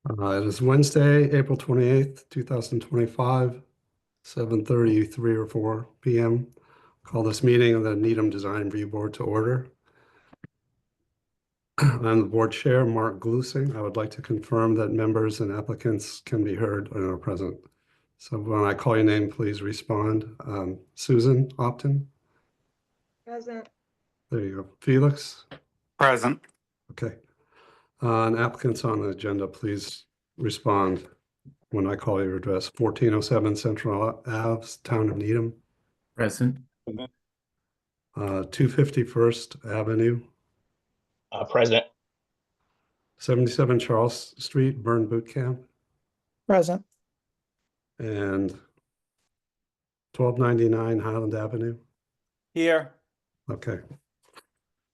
It is Wednesday, April 28th, 2025, 7:33 or 4 p.m. Call this meeting of the Needham Design Review Board to order. I'm the board chair, Mark Glusing. I would like to confirm that members and applicants can be heard and are present. So when I call your name, please respond. Susan Opton. Present. There you go. Felix. Present. Okay. And applicants on the agenda, please respond when I call your address. 1407 Central Ave, Town of Needham. Present. 250 First Avenue. Present. 77 Charles Street, Burn Boot Camp. Present. And 1299 Highland Avenue. Here. Okay.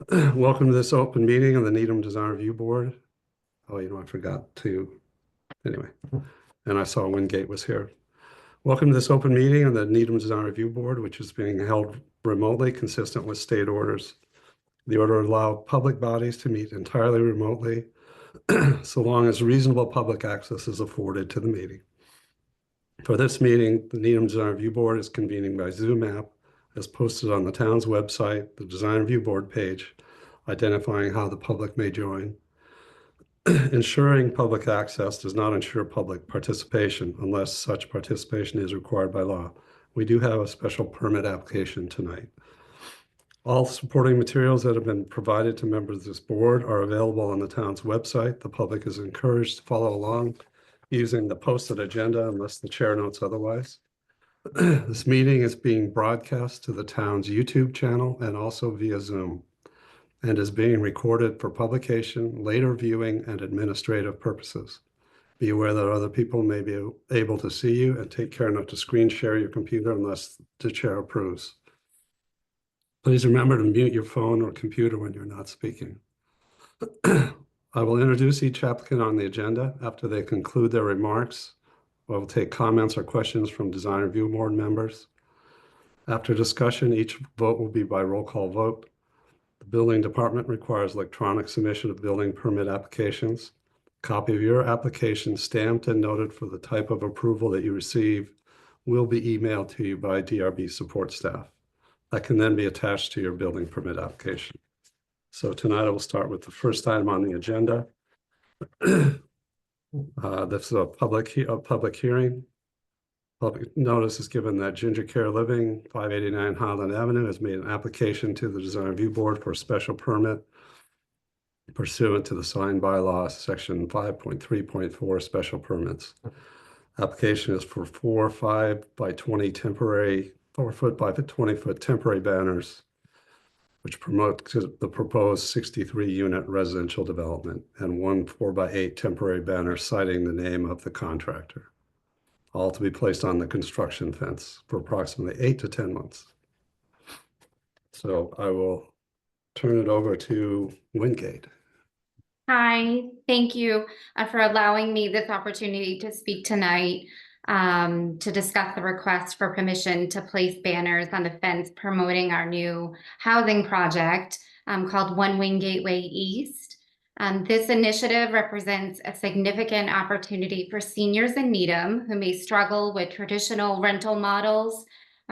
Welcome to this open meeting of the Needham Design Review Board. Oh, I forgot to, anyway. And I saw Wingate was here. Welcome to this open meeting of the Needham Design Review Board, which is being held remotely, consistent with state orders. The order allows public bodies to meet entirely remotely, so long as reasonable public access is afforded to the meeting. For this meeting, the Needham Design Review Board is convening by Zoom app, as posted on the town's website, the Design Review Board page, identifying how the public may join. Ensuring public access does not ensure public participation unless such participation is required by law. We do have a special permit application tonight. All supporting materials that have been provided to members of this board are available on the town's website. The public is encouraged to follow along using the posted agenda unless the chair notes otherwise. This meeting is being broadcast to the town's YouTube channel and also via Zoom, and is being recorded for publication, later viewing, and administrative purposes. Be aware that other people may be able to see you, and take care not to screen share your computer unless the chair approves. Please remember to mute your phone or computer when you're not speaking. I will introduce each applicant on the agenda. After they conclude their remarks, I will take comments or questions from Design Review Board members. After discussion, each vote will be by roll call vote. The building department requires electronic submission of building permit applications. A copy of your application, stamped and noted for the type of approval that you receive, will be emailed to you by DRB support staff. That can then be attached to your building permit application. So tonight I will start with the first item on the agenda. This is a public hearing. Public notice is given that Ginger Care Living, 589 Highland Avenue, has made an application to the Design Review Board for a special permit pursuant to the signed bylaw, section 5.3.4, special permits. Application is for 4 5 by 20 temporary, 4 foot by 20 foot temporary banners, which promote the proposed 63-unit residential development, and 1 4 by 8 temporary banner citing the name of the contractor, all to be placed on the construction fence for approximately 8 to 10 months. So I will turn it over to Wingate. Hi, thank you for allowing me this opportunity to speak tonight to discuss the request for permission to place banners on the fence promoting our new housing project called One Wingate Way East. This initiative represents a significant opportunity for seniors in Needham who may struggle with traditional rental models.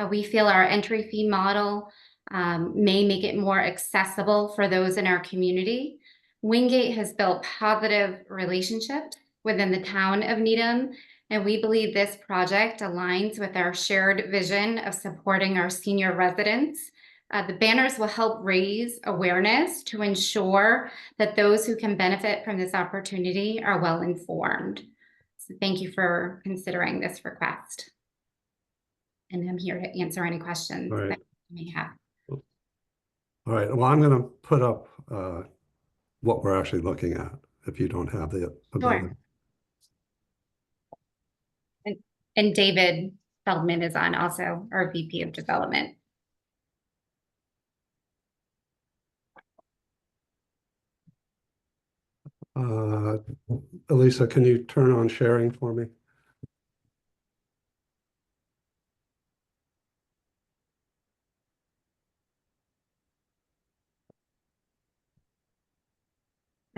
We feel our entry fee model may make it more accessible for those in our community. Wingate has built positive relationships within the town of Needham, and we believe this project aligns with our shared vision of supporting our senior residents. The banners will help raise awareness to ensure that those who can benefit from this opportunity are well informed. So thank you for considering this request. And I'm here to answer any questions that you may have. All right, well, I'm going to put up what we're actually looking at, if you don't have the ability. Sure. And David Feldman is on also, our VP of Development. Elisa, can you turn on sharing for me?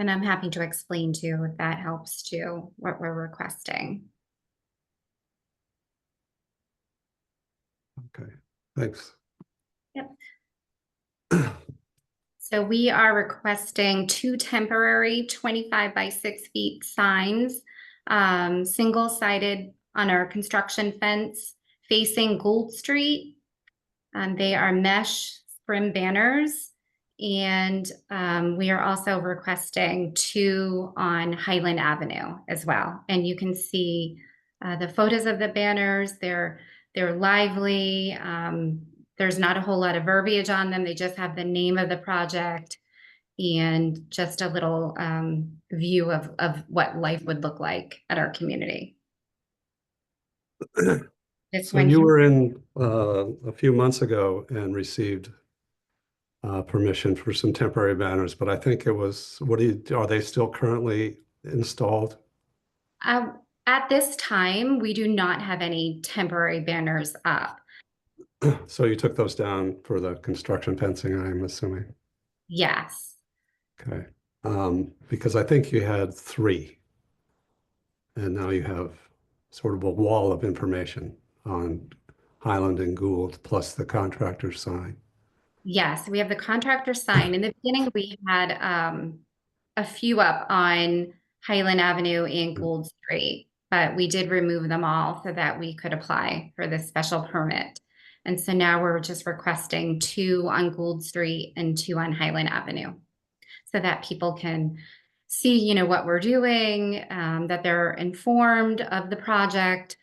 And I'm happy to explain too, if that helps too, what we're requesting. Okay, thanks. Yep. So we are requesting 2 temporary 25 by 6 feet signs, single-sided on our construction fence facing Gould Street. They are mesh scrim banners. And we are also requesting 2 on Highland Avenue as well. And you can see the photos of the banners. They're lively. There's not a whole lot of verbiage on them. They just have the name of the project and just a little view of what life would look like at our community. This So one you here. were in a few months ago and received permission for some temporary banners, but I think it was, are they still currently installed? At this time, we do not have any temporary banners up. So you took those down for the construction fencing, I'm assuming. Yes. Okay. Because I think you had 3. And now you have sort of a wall of information on Highland and Gould plus the contractor sign. Yes, we have the contractor sign. In the beginning, we had a few up on Highland Avenue and Gould Street, but we did remove them all so that we could apply for this special permit. And so now we're just requesting 2 on Gould Street and 2 on Highland Avenue so that people can see, you know, what we're doing, that they're informed of the project.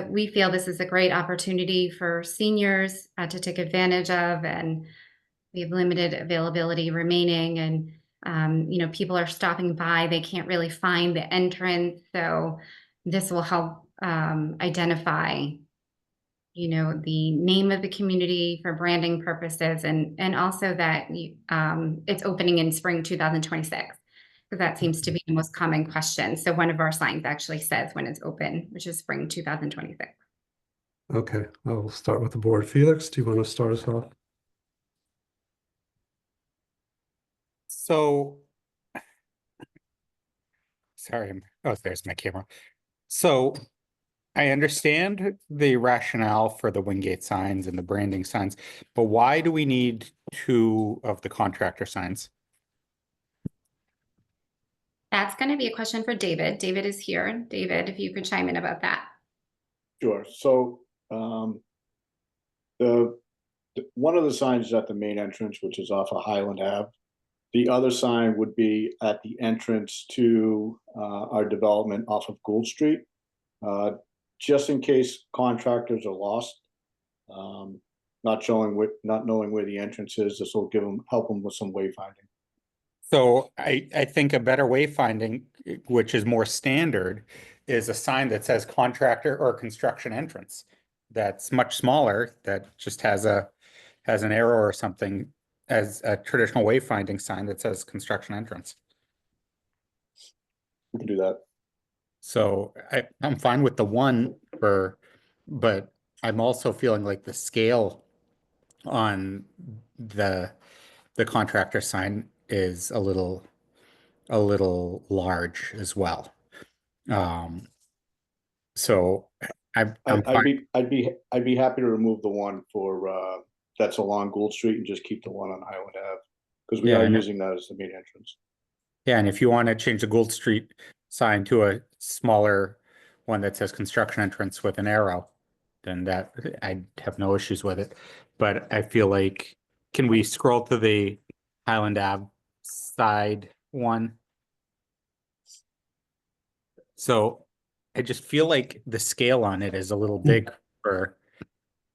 We feel this is a great opportunity for seniors to take advantage of, and we have limited availability remaining, and you know, people are stopping by, they can't really find the entrance, so this will help identify, you know, the name of the community for branding purposes, and also that it's opening in spring 2026. Because that seems to be the most common question. So one of our signs actually says when it's open, which is spring 2026. Okay, I'll start with the board. Felix, do you want to start us off? So, sorry, oh, there's my camera. So I understand the rationale for the Wingate signs and the branding signs, but why do we need 2 of the contractor signs? That's going to be a question for David. David is here. David, if you could chime in about that. Sure. So one of the signs is at the main entrance, which is off of Highland Ave. The other sign would be at the entrance to our development off of Gould Street, just in case contractors are lost, not knowing where the entrance is. This will help them with some wayfinding. So I think a better wayfinding, which is more standard, is a sign that says contractor or construction entrance. That's much smaller, that just has an arrow or something, as a traditional wayfinding sign that says construction entrance. We can do that. So I'm fine with the 1 but I'm also feeling like the scale on the contractor sign is a little large as well. So I'm fine. I'd be happy to remove the 1 for that's along Gould Street and just keep the 1 on Highland Ave, because we are using that as the main entrance. Yeah, and if you want to change the Gould Street sign to a smaller one that says construction entrance with an arrow, then that I have no issues with it. But I feel like, can we scroll to the Highland Ave side one? So I just feel like the scale on it is a little big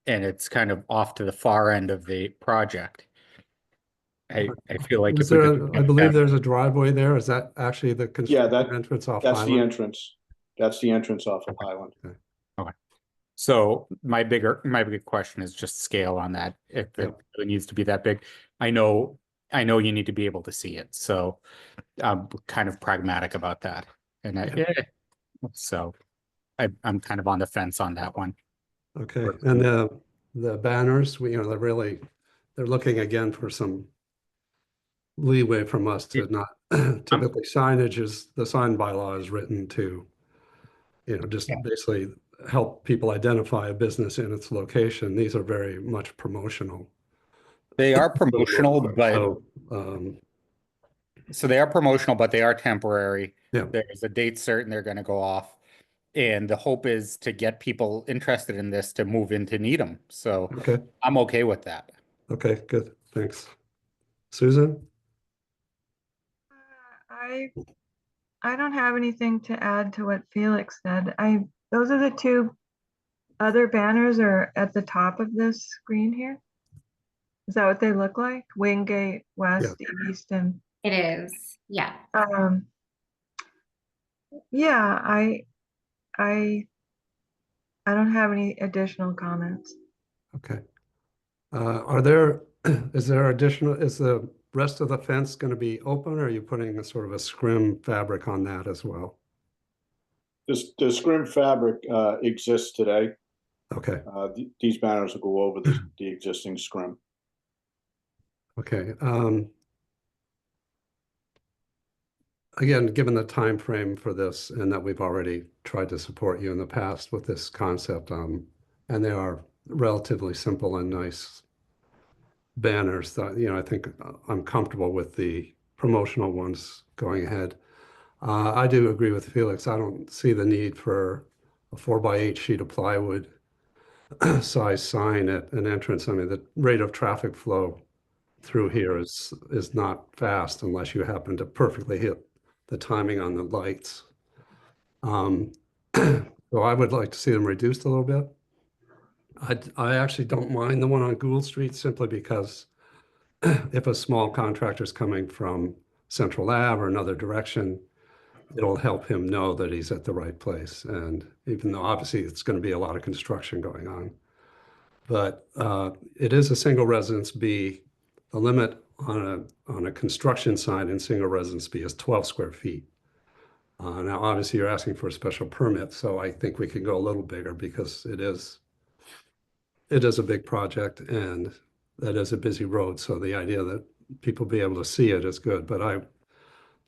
and it's kind of off to the far end of the project. I feel like Is I believe there's a driveway there. Is that actually the construction entrance off That's Highland? the entrance. That's the entrance off of Highland. Okay. So my big question is just scale on that. If it really needs to be that big, I know you need to be able to see it. So I'm kind of pragmatic about that. And so I'm kind of on the fence on that one. Okay, and the banners, they're looking again for some leeway from us to not, typically signage is, the sign bylaw is written to, just Yeah. basically help people identify a business in its location. These are very much promotional. They are promotional, but So, um, so they are promotional, but they are temporary. Yeah. There's a date certain they're going to go off. And the hope is to get people interested in this to move into Needham. So okay, I'm okay with that. okay, good, thanks. Susan? I don't have anything to add to what Felix said. Those are the two other banners are at the top of this screen here. Is that what they look like? Wingate, West, East, and It is, yeah. yeah, I don't have any additional comments. Okay. Is the rest of the fence going to be open, or are you putting a sort of a scrim fabric on that as well? The scrim fabric exists today. Okay, These banners will go over the existing scrim. okay. Again, given the time frame for this and that we've already tried to support you in the past with this concept, and they are relatively simple and nice banners that, I think I'm comfortable with the promotional ones going ahead. I do agree with Felix. I don't see the need for a 4x8 sheet of plywood size sign at an entrance. I mean, the rate of traffic flow through here is not fast unless you happen to perfectly hit the timing on the lights. So I would like to see them reduced a little bit. I actually don't mind the one on Gould Street simply because if a small contractor is coming from Central Ave or another direction, it'll help him know that he's at the right place. And even though obviously it's going to be a lot of construction going on, but it is a single residence B. The limit on a construction sign in single residence B is 12 square feet. Now, obviously, you're asking for a special permit, so I think we can go a little bigger because it is a big project and that is a busy road. So the idea that people be able to see it is good, but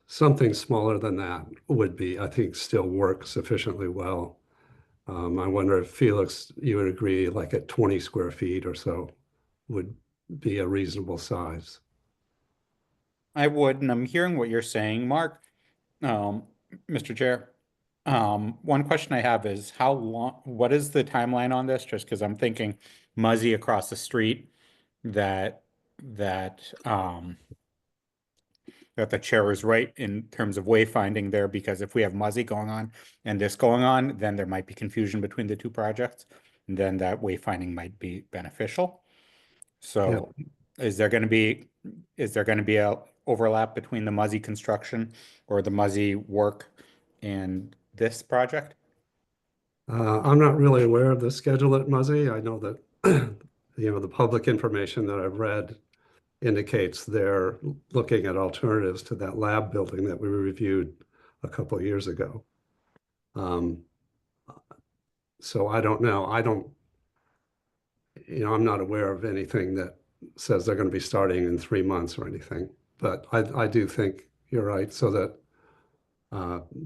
something smaller than that would be, I think, still work sufficiently well. I wonder if Felix, you would agree, like at 20 square feet or so would be a reasonable size. I would, and I'm hearing what you're saying, Mark. Mr. Chair, one question I have is what is the timeline on this? Just because I'm thinking Muzzy across the street that the chair is right in terms of wayfinding there, because if we have Muzzy going on and this going on, then there might be confusion between the two projects, and then that wayfinding might be beneficial. So is there going to be a overlap between the Muzzy construction or the Muzzy work and this project? I'm not really aware of the schedule at Muzzy. I know that, the public information that I've read indicates they're looking at alternatives to that lab building that we reviewed a couple of years ago. So I don't know. I'm not aware of anything that says they're going to be starting in 3 months or anything. But I do think you're right, so that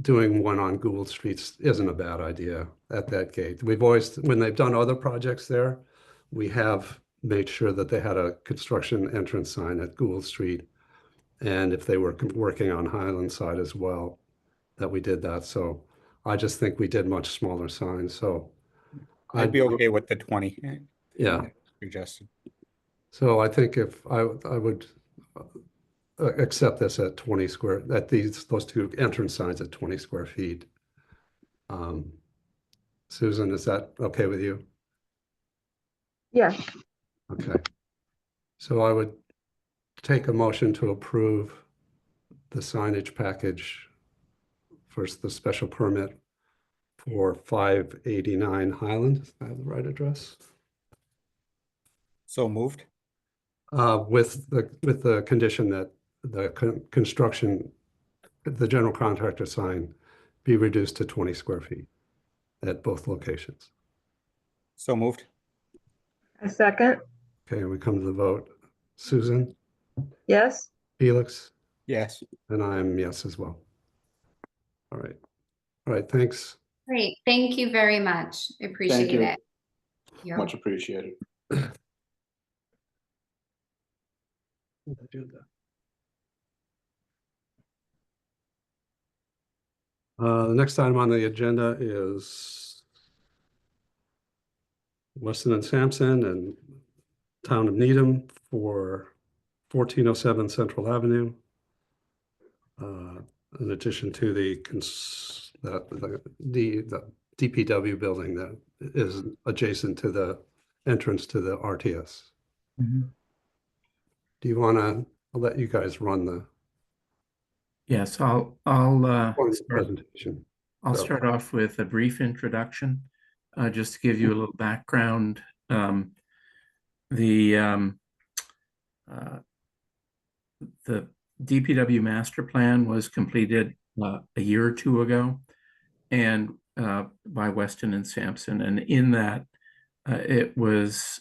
doing one on Gould Street isn't a bad idea at that gate. We've always, when they've done other projects there, we have made sure that they had a construction entrance sign at Gould Street. And if they were working on Highland side as well, that we did that. So I just think we did much smaller signs. So I'd be okay with the 20 yeah. suggested. So I think if I would accept this at 20 square, those two entrance signs at 20 square feet. Susan, is that okay with you? Yes. Okay. So I would take a motion to approve the signage package for the special permit for 589 Highland. Is that the right address? So moved. With the condition that the construction, the general contractor sign be reduced to 20 square feet at both locations. So moved. A second. Okay, and we come to the vote. Susan, Yes. Felix, Yes. and I'm yes as well. All right. All right, thanks. Great, thank you very much. I appreciate you. it. Yeah. Much appreciated. The next item on the agenda is Weston and Sampson and Town of Needham for 1407 Central Avenue. In addition to the DPW building that is adjacent to the entrance to the RTS. Mhm. Do you want to, I'll let you guys run the Yes, I'll presentation. I'll So- start off with a brief introduction, just to give you a little background. The DPW master plan was completed a year or two ago, and by Weston and Sampson, and in that it was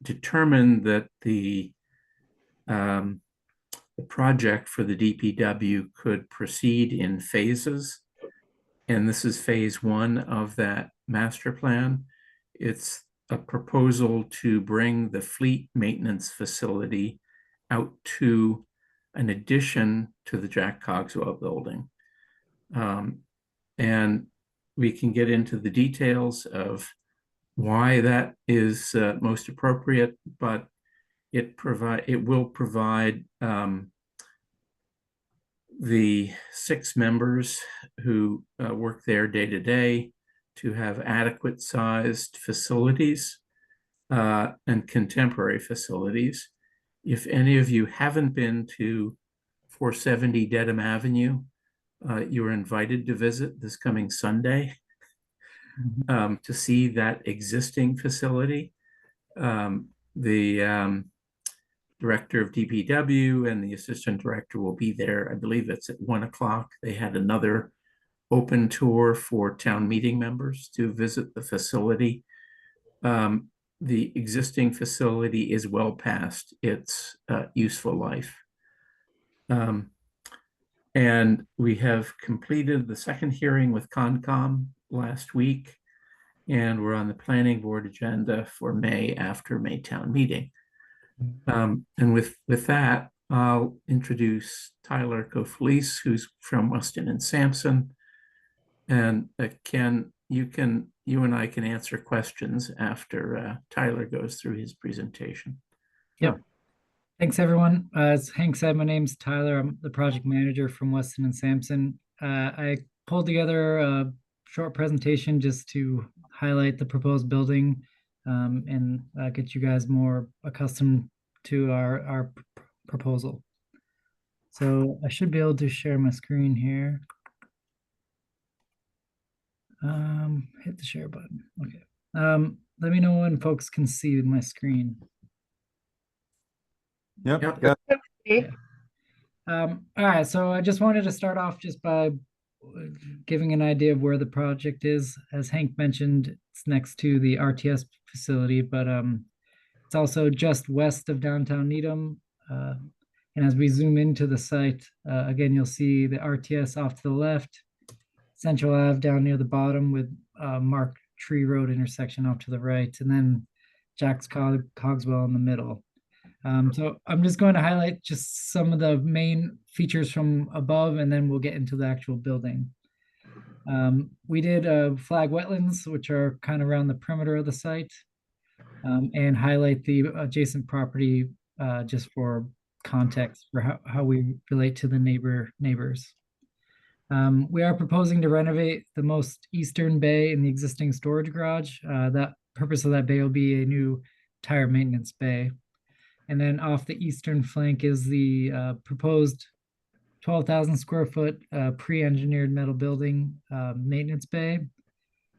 determined that the project for the DPW could proceed in phases. And this is phase one of that master plan. It's a proposal to bring the fleet maintenance facility out to an addition to the Jack Cogswell building. And we can get into the details of why that is most appropriate, but it will provide the 6 members who work there day to day to have adequate sized facilities and contemporary facilities. If any of you haven't been to 470 Dedham Avenue, you're invited to visit this coming Sunday to see that existing facility. The director of DPW and the assistant director will be there. I believe it's at 1 o'clock. They had another open tour for town meeting members to visit the facility. The existing facility is well past its useful life. And we have completed the second hearing with Concom last week, and we're on the planning board agenda for May after May town meeting. And with that, I'll introduce Tyler Kofelice, who's from Weston and Sampson. And Ken, you and I can answer questions after Tyler goes through his presentation. Yep. Thanks, everyone. As Hank said, my name's Tyler. I'm the project manager from Weston and Sampson. I pulled together a short presentation just to highlight the proposed building and get you guys more accustomed to our proposal. So I should be able to share my screen here. Hit the share button. Okay. Let me know when folks can see my screen. Yep. All right, so I just wanted to start off just by giving an idea of where the project is. As Hank mentioned, it's next to the RTS facility, but it's also just west of downtown Needham. And as we zoom into the site, again, you'll see the RTS off to the left, Central Ave down near the bottom with Mark Tree Road intersection off to the right, and then Jack's Cogswell in the middle. So I'm just going to highlight just some of the main features from above, and then we'll get into the actual building. We did flag wetlands, which are kind of around the perimeter of the site, and highlight the adjacent property just for context for how we relate to the neighbors. We are proposing to renovate the most eastern bay in the existing storage garage. That purpose of that bay will be a new tire maintenance bay. And then off the eastern flank is the proposed 12,000 square foot pre-engineered metal building maintenance bay,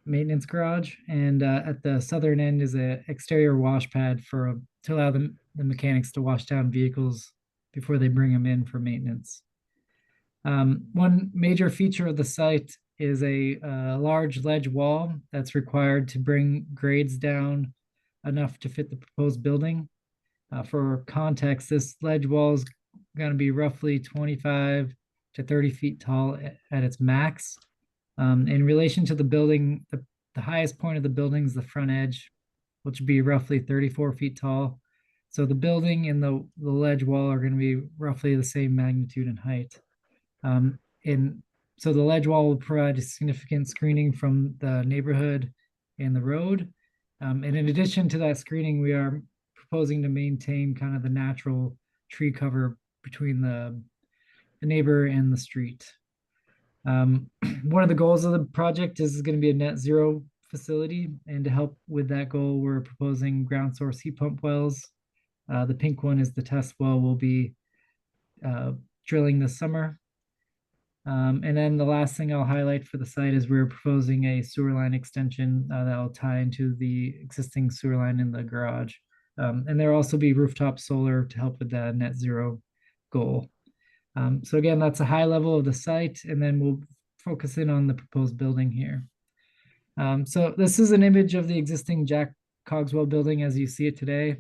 maintenance garage. And at the southern end is an exterior wash pad to allow the mechanics to wash down vehicles before they bring them in for maintenance. One major feature of the site is a large ledge wall that's required to bring grades down enough to fit the proposed building. For context, this ledge wall is going to be roughly 25 to 30 feet tall at its max. In relation to the building, the highest point of the building is the front edge, which would be roughly 34 feet tall. So the building and the ledge wall are going to be roughly the same magnitude and height. And so the ledge wall will provide a significant screening from the neighborhood and the road. And in addition to that screening, we are proposing to maintain kind of the natural tree cover between the neighbor and the street. One of the goals of the project is going to be a net zero facility, and to help with that goal, we're proposing ground source heat pump wells. The pink one is the test well we'll be drilling this summer. And then the last thing I'll highlight for the site is we're proposing a sewer line extension that'll tie into the existing sewer line in the garage. And there'll also be rooftop solar to help with the net zero goal. So again, that's a high level of the site, and then we'll focus in on the proposed building here. So this is an image of the existing Jack Cogswell building as you see it today.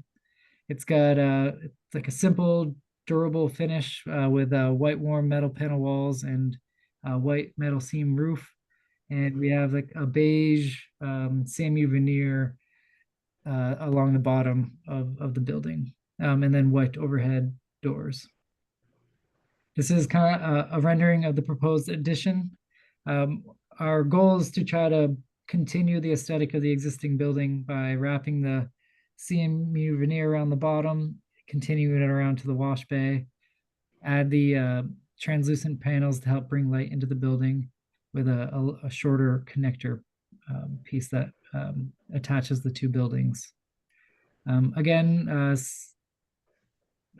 It's got it's like a simple, durable finish with white warm metal panel walls and white metal seam roof. And we have like a beige SAMU veneer along the bottom of the building, and then white overhead doors. This is kind of a rendering of the proposed addition. Our goal is to try to continue the aesthetic of the existing building by wrapping the CMU veneer around the bottom, continuing it around to the wash bay, add the translucent panels to help bring light into the building with a shorter connector piece that attaches the two buildings. Again,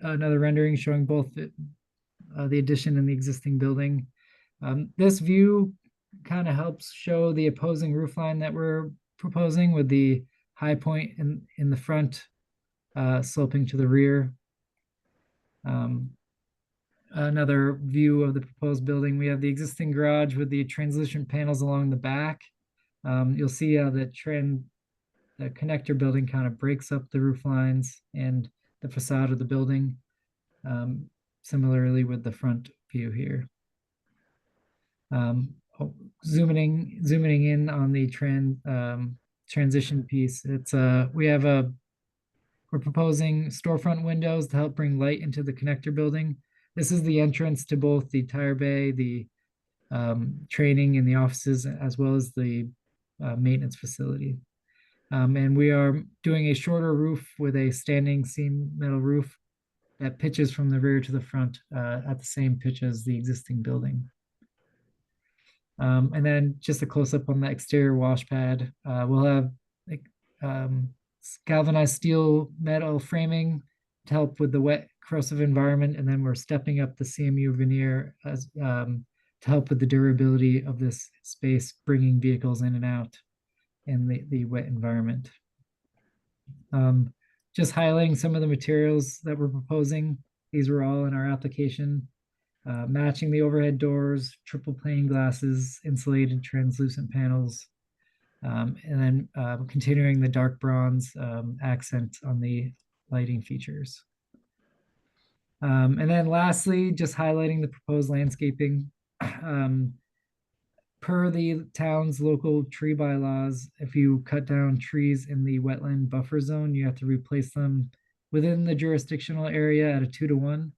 another rendering showing both the addition and the existing building. This view kind of helps show the opposing roof line that we're proposing, with the high point in the front sloping to the rear. Another view of the proposed building, we have the existing garage with the translucent panels along the back. You'll see how the connector building kind of breaks up the roof lines and the facade of the building. Similarly with the front view here. Zooming in on the transition piece, it's we're proposing storefront windows to help bring light into the connector building. This is the entrance to both the tire bay, the training and the offices, as well as the maintenance facility. And we are doing a shorter roof with a standing seam metal roof that pitches from the rear to the front at the same pitch as the existing building. And then just a close-up on the exterior wash pad. We'll have like, galvanized steel metal framing to help with the wet corrosive environment, and then we're stepping up the CMU veneer as to help with the durability of this space, bringing vehicles in and out in the wet environment. Just highlighting some of the materials that we're proposing. These were all in our application. Matching the overhead doors, triple pane glasses, insulated translucent panels, and then continuing the dark bronze accent on the lighting features. And then lastly, just highlighting the proposed landscaping. Per the town's local tree bylaws, if you cut down trees in the wetland buffer zone, you have to replace them within the jurisdictional area at a 2-to-1.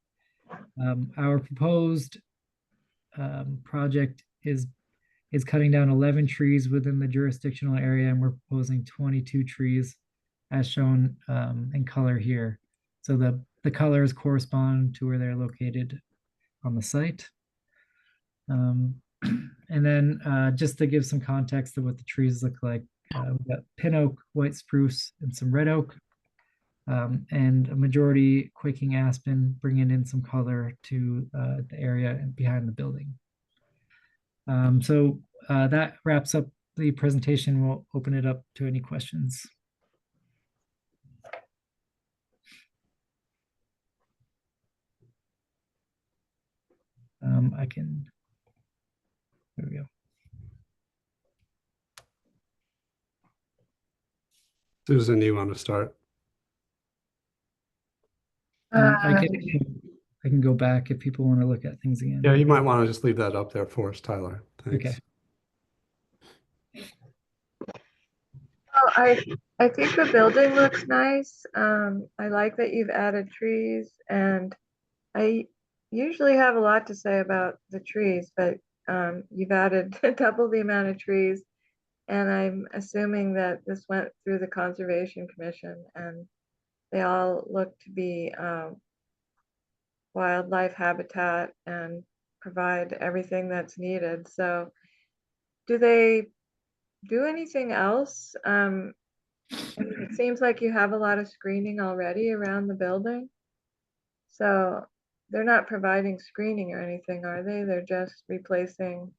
Our proposed project is cutting down 11 trees within the jurisdictional area, and we're proposing 22 trees as shown in color here. So the colors correspond to where they're located on the site. And then just to give some context of what the trees look like, we've got pin oak, white spruce, and some red oak, and a majority quaking aspen, bringing in some color to the area behind the building. So that wraps up the presentation. We'll open it up to any questions. I can, there we go. Susan, you want to start? I I can go back if people want to look at things again. Yeah, you might want to just leave that up there for us, Tyler. Thanks. Okay. Oh, I think the building looks nice. I like that you've added trees, and I usually have a lot to say about the trees, but you've added double the amount of trees. And I'm assuming that this went through the Conservation Commission, and they all look to be wildlife habitat and provide everything that's needed. So do they do anything else? I mean, it seems like you have a lot of screening already around the building. So they're not providing screening or anything, are they? They're just replacing.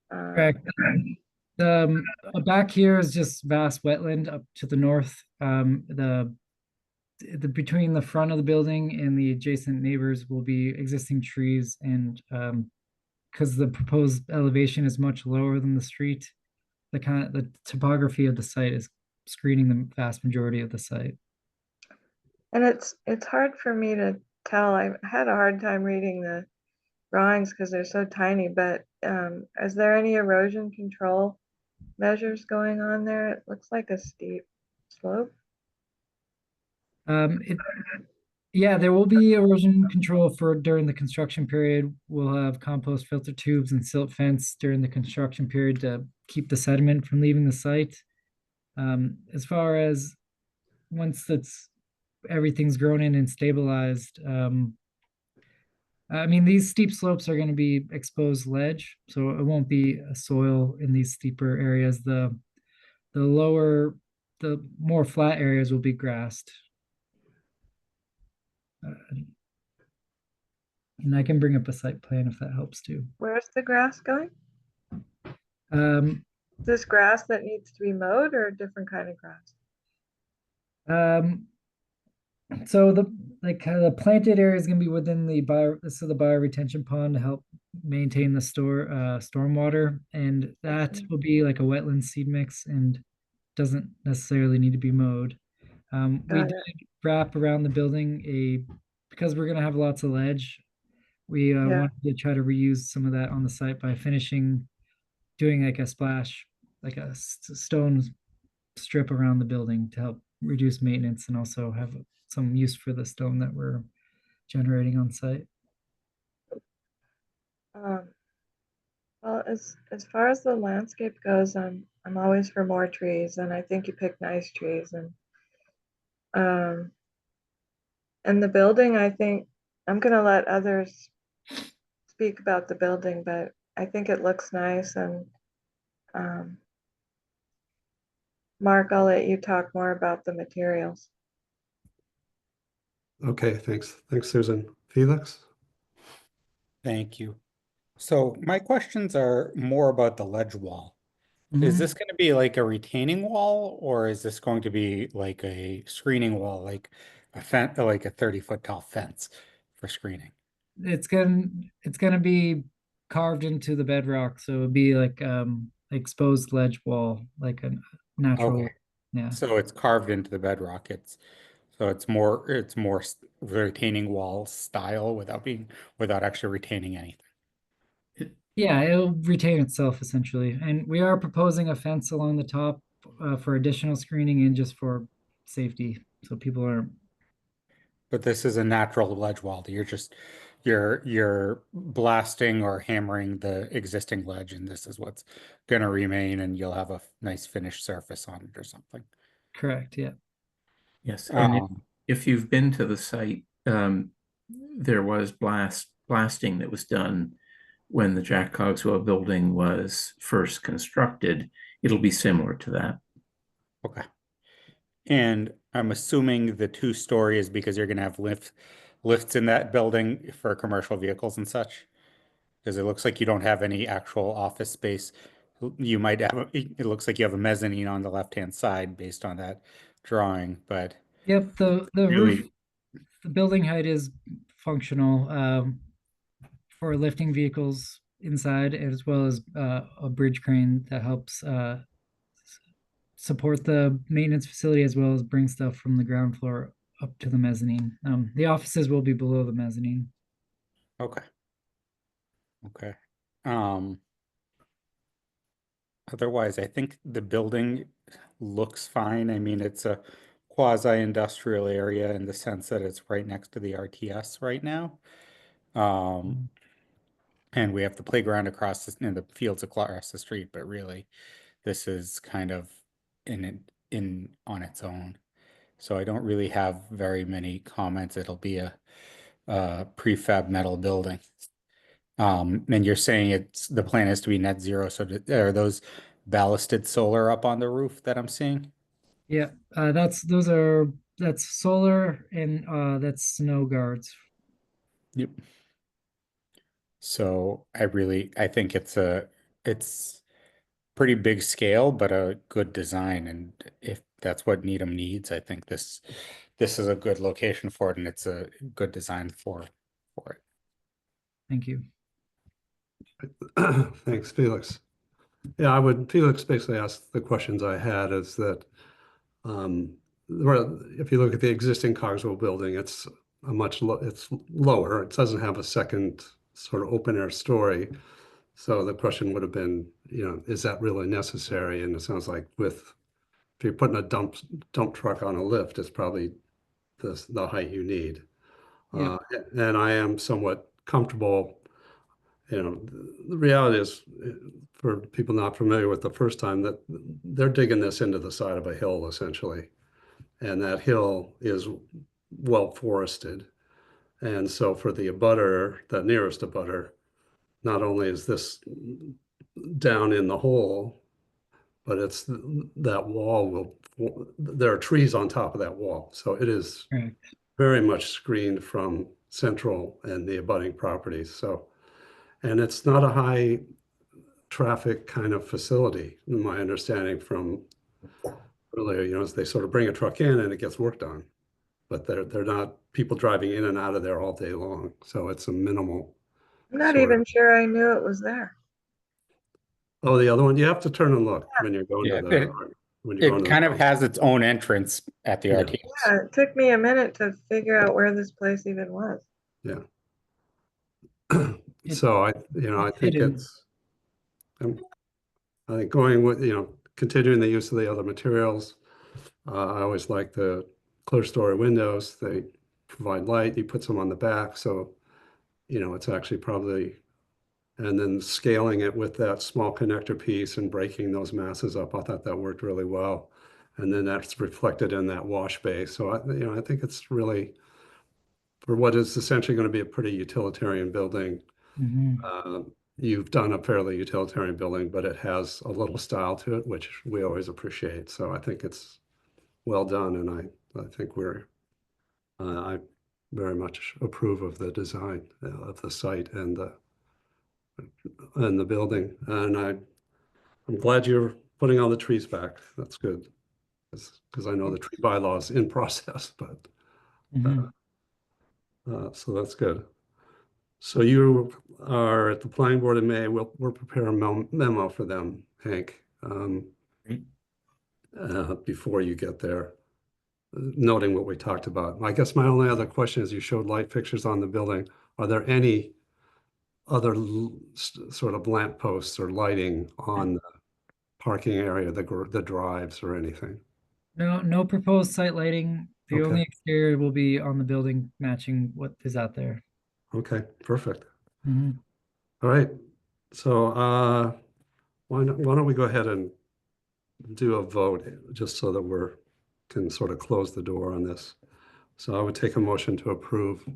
Correct. Back here is just vast wetland up to the north. The between the front of the building and the adjacent neighbors will be existing trees, and because the proposed elevation is much lower than the street, the topography of the site is screening the vast majority of the site. And it's hard for me to tell. I had a hard time reading the drawings because they're so tiny, but is there any erosion control measures going on there? It looks like a steep slope. Yeah, there will be erosion control for during the construction period. We'll have compost filter tubes and silt fence during the construction period to keep the sediment from leaving the site. As far as once everything's grown in and stabilized, I mean, these steep slopes are going to be exposed ledge, so it won't be a soil in these steeper areas. The more flat areas will be grassed. And I can bring up a site plan if that helps too. Where's the grass going? Um, This grass that needs to be mowed or a different kind of grass? So the planted area is going to be within the bioretention pond to help maintain the stormwater, and that will be like a wetland seed mix and doesn't necessarily need to be mowed. We Got did it. wrap around the building because we're going to have lots of ledge. We Yeah. wanted to try to reuse some of that on the site by doing like a splash, like a stone strip around the building to help reduce maintenance and also have some use for the stone that we're generating on site. Well, as far as the landscape goes, I'm always for more trees, and I think you picked nice trees. And the building, I think I'm gonna let others speak about the building, but I think it looks nice. And Mark, I'll let you talk more about the materials. Okay, thanks. Thanks, Susan. Felix? Thank you. So my questions are more about the ledge wall. Is Mhm. this going to be like a retaining wall, or is this going to be like a screening wall, like a fence, like a 30-foot tall fence for screening? It's gonna be carved into the bedrock, so it'll be like exposed ledge wall, like a natural. Okay. Yeah. So it's carved into the bedrock. It's more retaining wall style without actually retaining anything. Yeah, it'll retain itself essentially. And we are proposing a fence along the top for additional screening and just for safety, so people aren't. But this is a natural ledge wall. You're blasting or hammering the existing ledge, and this is what's going to remain, and you'll have a nice finished surface on it or something. Correct, yeah. Yes, and Um, if you've been to the site, there was blasting that was done when the Jack Cogswell building was first constructed. It'll be similar to that. Okay. And I'm assuming the 2-story is because you're going to have lifts in that building for commercial vehicles and such. Because it looks like you don't have any actual office space. You might have, it looks like you have a mezzanine on the left-hand side based on that drawing, but Yep, the really, roof, the building height is functional for lifting vehicles inside, as well as a bridge crane that helps support the maintenance facility as well as bring stuff from the ground floor up to the mezzanine. The offices will be below the mezzanine. Okay. Okay. Um, Otherwise, I think the building looks fine. I mean, it's a quasi-industrial area in the sense that it's right next to the RTS right now. And we have the playground across and the fields across the street, but really, this is kind of in on its own. So I don't really have very many comments. It'll be a prefab metal building. And you're saying the plan is to be net zero, so are those ballasted solar up on the roof that I'm seeing? Yeah, that's solar and that's snow guards. Yep. So I think it's pretty big scale, but a good design. And if that's what Needham needs, I think this is a good location for it, and it's a good design for it. Thank you. Thanks, Felix. Yeah, Felix basically asked the questions I had is that if you look at the existing Cogswell building, it's it's lower. It doesn't have a second sort of open air story. So the question would have been, is that really necessary? And it sounds like if you're putting a dump truck on a lift, it's probably the height you need. Yeah. And I am somewhat comfortable. The reality is, for people not familiar with the first time, that they're digging this into the side of a hill essentially, and that hill is well forested. And so for the abutter, the nearest abutter, not only is this down in the hole, but it's that wall there are trees on top of that wall. So it is Correct. very much screened from central and the abutting properties. So, and it's not a high traffic kind of facility, in my understanding from earlier, as they sort of bring a truck in and it gets worked on, but they're not people driving in and out of there all day long. So it's a minimal. I'm not sort even of- sure I knew it was there. Oh, the other one, you have to turn and look when you're going Yeah, when you're going it to kind of has its own entrance at the Yeah. RTS. Yeah, it took me a minute to figure out where this place even was. Yeah. It- So I think hidden. I think going with, continuing the use of the other materials. I always like the clear story windows. They provide light. You put some on the back. So, it's actually probably, and then scaling it with that small connector piece and breaking those masses up. I thought that worked really well. And then that's reflected in that wash bay. So I think it's really, for what is essentially going to be a pretty utilitarian building. Mhm. You've done a fairly utilitarian building, but it has a little style to it, which we always appreciate. So I think it's well done, and I think I very much approve of the design of the site and the building. And I'm glad you're putting all the trees back. That's good, because I know the tree bylaw is in process, but Mhm. so that's good. So you are at the planning board in May. We'll prepare a memo for them, Hank, Great. before you get there, noting what we talked about. I guess my only other question is, you showed light fixtures on the building. Are there any other sort of lamp posts or lighting on the parking area, the drives or anything? No proposed site lighting. The Okay. only exterior will be on the building, matching what is out there. Okay, perfect. Mhm. All right. So why don't we go ahead and do a vote, just so that can sort of close the door on this. So I would take a motion to approve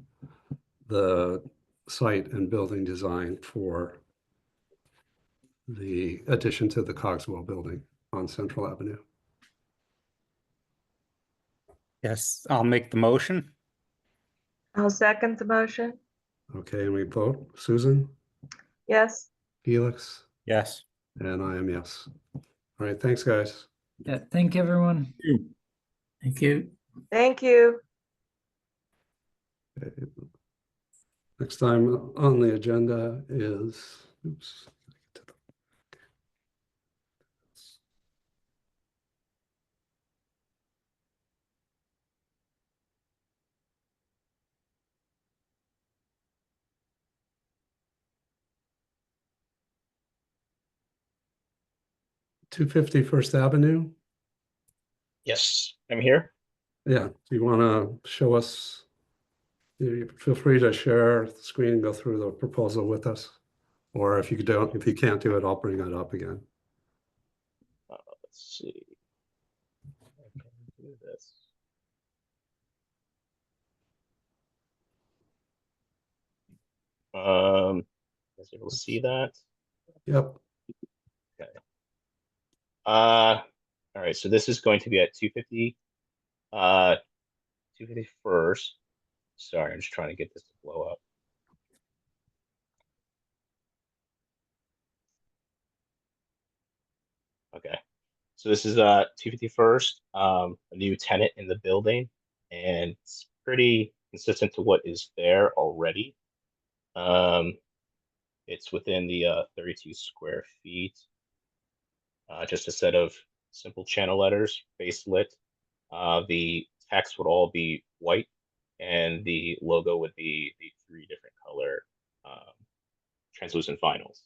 the site and building design for the addition to the Cogswell building on Central Avenue. Yes, I'll make the motion. I'll second the motion. Okay, and we vote. Susan, Yes. Felix, Yes. and I am yes. All right, thanks, guys. Yeah, thank everyone. Thank you. Thank you. Okay. Next time on the agenda is, oops. 250 First Avenue. Yes, I'm here. Yeah, do you want to show us? Feel free to share the screen and go through the proposal with us. Or if you don't, if you can't do it, I'll bring it up again. Let's see. I can do this. Is able to see that? Yep. All right, so this is going to be at 250, 251st. Sorry, I'm just trying to get this to blow up. Okay, so this is 251st, a new tenant in the building, and it's pretty consistent to what is there already. It's within the 32 square feet. Just a set of simple channel letters, face lit. The text would all be white, and the logo would be the 3 different color translucent vinyls.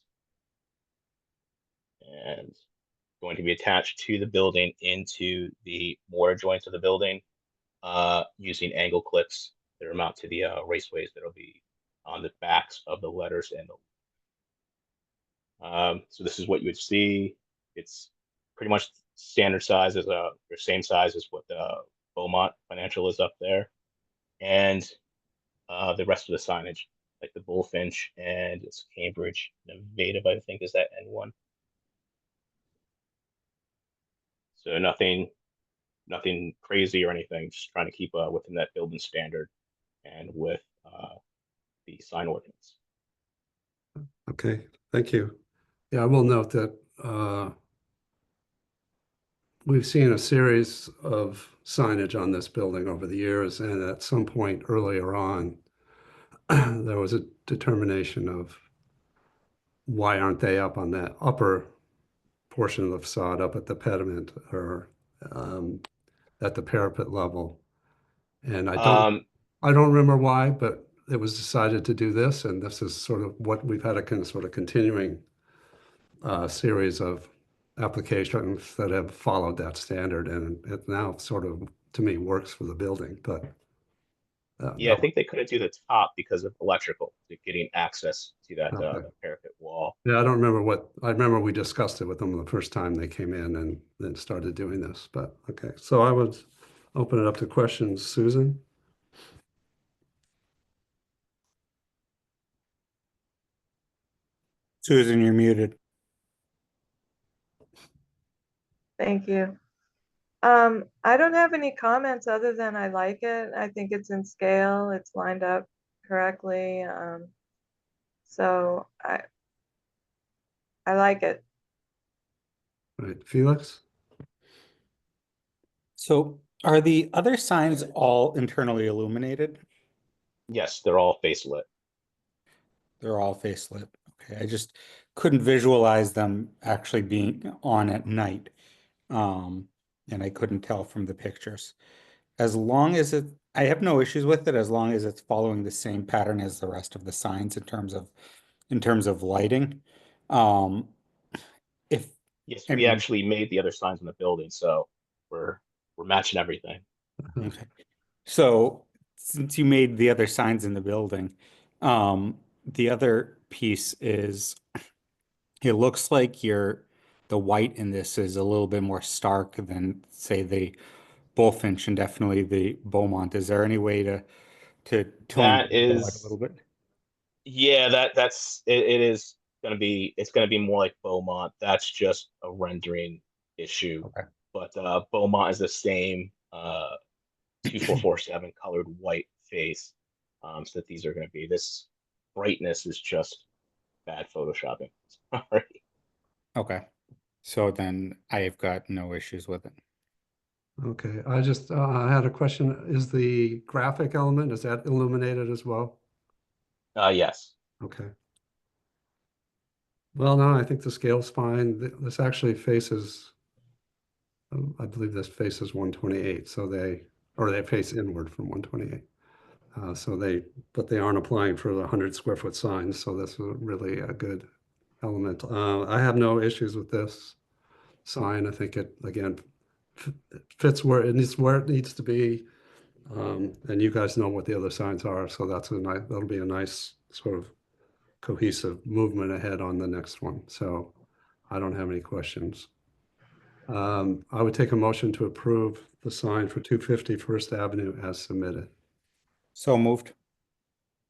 And going to be attached to the building into the mortar joints of the building using angle clips that are mounted to the raceways that'll be on the backs of the letters and the so this is what you would see. It's pretty much standard size as or same size as what the Beaumont Financial is up there, and the rest of the signage, like the Bullfinch and it's Cambridge Innovative, I think is that N1. So nothing crazy or anything. Just trying to keep within that building standard and with the sign ordinance. Okay, thank you. Yeah, I will note that we've seen a series of signage on this building over the years, and at some point earlier on, there was a determination of why aren't they up on that upper portion of the facade, up at the pediment or at the parapet level. And I don't remember why, but it was decided to do this, and this is sort of what we've had a kind of sort of continuing series of applications that have followed that standard, and it now sort of, to me, works for the building. But yeah, I think they couldn't do the top because of electrical, getting access to that Okay. parapet wall. Yeah, I don't remember what, I remember we discussed it with them the first time they came in and then started doing this, but okay. So I would open it up to questions. Susan? Susan, you're muted. Thank you. I don't have any comments other than I like it. I think it's in scale. It's lined up correctly. So I like it. Right, Felix? So are the other signs all internally illuminated? Yes, they're all face lit. They're all face lit. Okay, I just couldn't visualize them actually being on at night. And I couldn't tell from the pictures. As long as I have no issues with it as long as it's following the same pattern as the rest of the signs in terms of lighting. If Yes, I we mean- actually made the other signs in the building, so we're matching everything. Okay. So since you made the other signs in the building, the other piece is it looks like the white in this is a little bit more stark than say the Bullfinch and definitely the Beaumont. Is there any way to tone That it down is- a little bit? Yeah, that's it is it's gonna be more like Beaumont. That's just a rendering issue. Okay. But Beaumont is the same 2447 colored white face. So that these are gonna be this brightness is just bad photoshopping. Sorry. Okay. So then I've got no issues with it. Okay, I just I had a question. Is the graphic element, is that illuminated as well? Yes. Okay. Well, no, I think the scale's fine. This actually faces, I believe this faces 128, so they face inward from 128. But they aren't applying for the 100 square foot signs, so this is really a good element. I have no issues with this. sign. I think it, again, fits where it needs to be. And you guys know what the other signs are, so that'll be a nice sort of cohesive movement ahead on the next one. So I don't have any questions. I would take a motion to approve the sign for 250 First Avenue as submitted. So moved.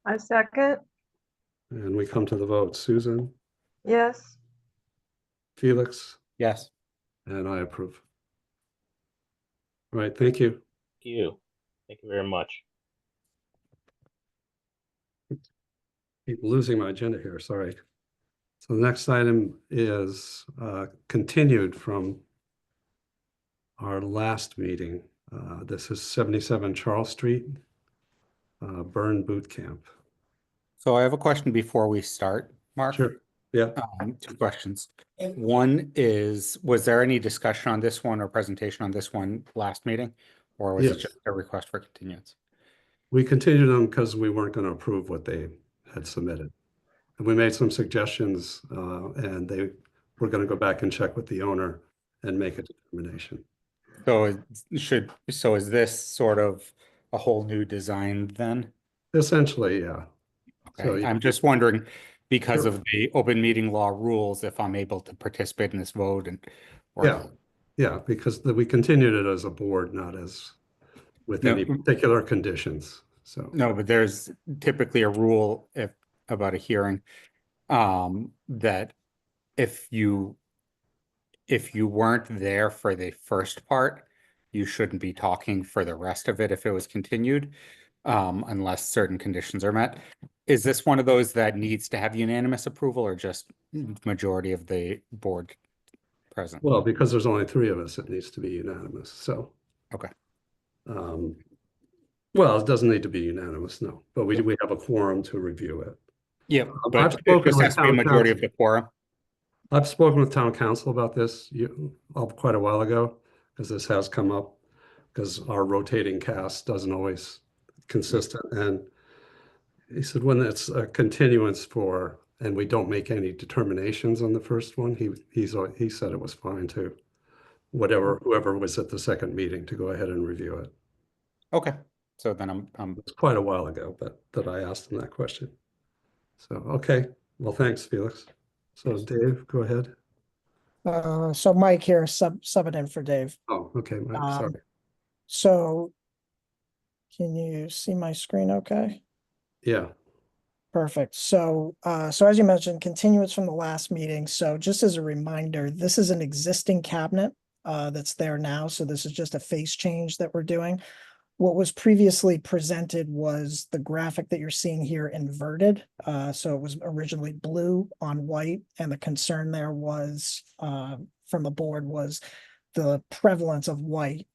I second, And we come to the vote. Susan, yes. Felix, Yes. and I approve. All right, thank you. Thank you very much. Keep losing my agenda here, sorry. So the next item is continued from our last meeting. This is 77 Charles Street, Burn Boot Camp. So I have a question before we start, Mark. Sure, yeah. Two questions. One is, was there any discussion on this one or presentation on this one last meeting? Or was Yes. it just a request for continuance? We continued them because we weren't going to approve what they had submitted. And we made some suggestions and they were going to go back and check with the owner and make a determination. So is this sort of a whole new design then? Essentially, yeah. Okay, So, I'm just wondering, because Sure. of the open meeting law rules, if I'm able to participate in this vote and. or- Yeah, because we continued it as a board, not as with No. any particular conditions. So, No, but there's typically a rule about a hearing, that if you weren't there for the first part, you shouldn't be talking for the rest of it if it was continued, unless certain conditions are met. Is this one of those that needs to have unanimous approval or just majority of the board present? well, because there's only 3 of us, it needs to be unanimous. So, Okay. Well, it doesn't need to be unanimous, no, but we have a quorum to review it. Yeah, I've but it spoken just with has to be a town majority of council. the quorum. I've spoken with town council about this quite a while ago, because this has come up, because our rotating cast doesn't always consistent. And he said, when it's a continuance and we don't make any determinations on the first one, he said it was fine to whoever was at the second meeting to go ahead and review it. Okay, so then I'm It's quite a while ago, but that I asked him that question. So, okay, well, thanks, Felix. So Dave, go ahead. So Mike here, subbing in for Dave. Oh, okay, Mike, sorry. So can you see my screen okay? Yeah, Perfect. So as you mentioned, continuance from the last meeting. So just as a reminder, this is an existing cabinet that's there now. So this is just a face change that we're doing. What was previously presented was the graphic that you're seeing here inverted. So it was originally blue on white, and the concern there was from the board was the prevalence of white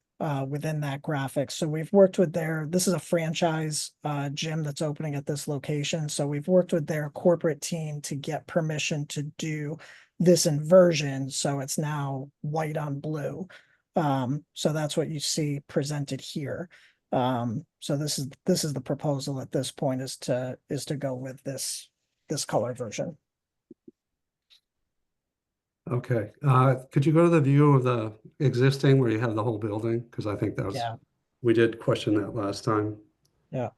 within that graphic. So we've worked with this is a franchise gym that's opening at this location. So we've worked with their corporate team to get permission to do this inversion. So it's now white on blue. So that's what you see presented here. So this is the proposal at this point is to go with this color version. okay. Could you go to the view of the existing where you have the whole building? Because I think Yeah. we did question that last time. Yeah.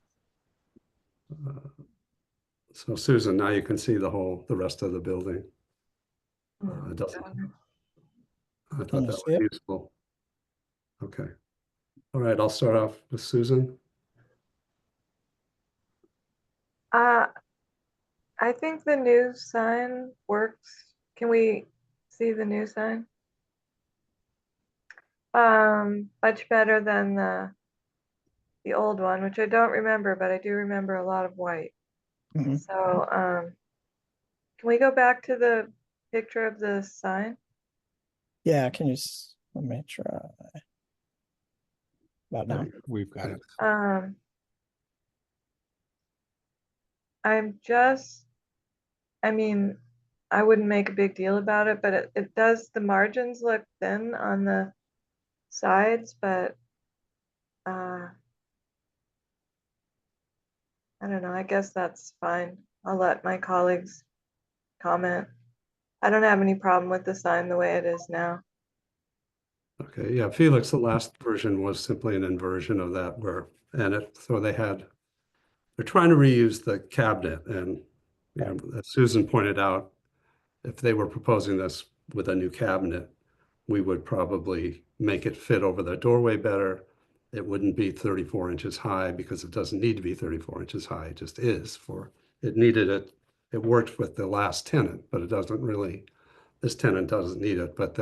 So Susan, now you can see the rest of the building. It doesn't. I Can thought you that see was it? useful. Okay. All right, I'll start off with Susan. I think the new sign works. Can we see the new sign? Much better than the old one, which I don't remember, but I do remember a lot of white. Mhm. So, can we go back to the picture of the sign? Yeah, let me try. About now. we've got it. I mean, I wouldn't make a big deal about it, but it does, the margins look thin on the sides, but I don't know, I guess that's fine. I'll let my colleagues comment. I don't have any problem with the sign the way it is now. Okay, yeah, Felix, the last version was simply an inversion of that so they're trying to reuse the cabinet and, you know, as Susan pointed out, if they were proposing this with a new cabinet, we would probably make it fit over the doorway better. It wouldn't be 34 inches high because it doesn't need to be 34 inches high. It just is it needed it. It worked with the last tenant, but it doesn't really, this tenant doesn't need it, but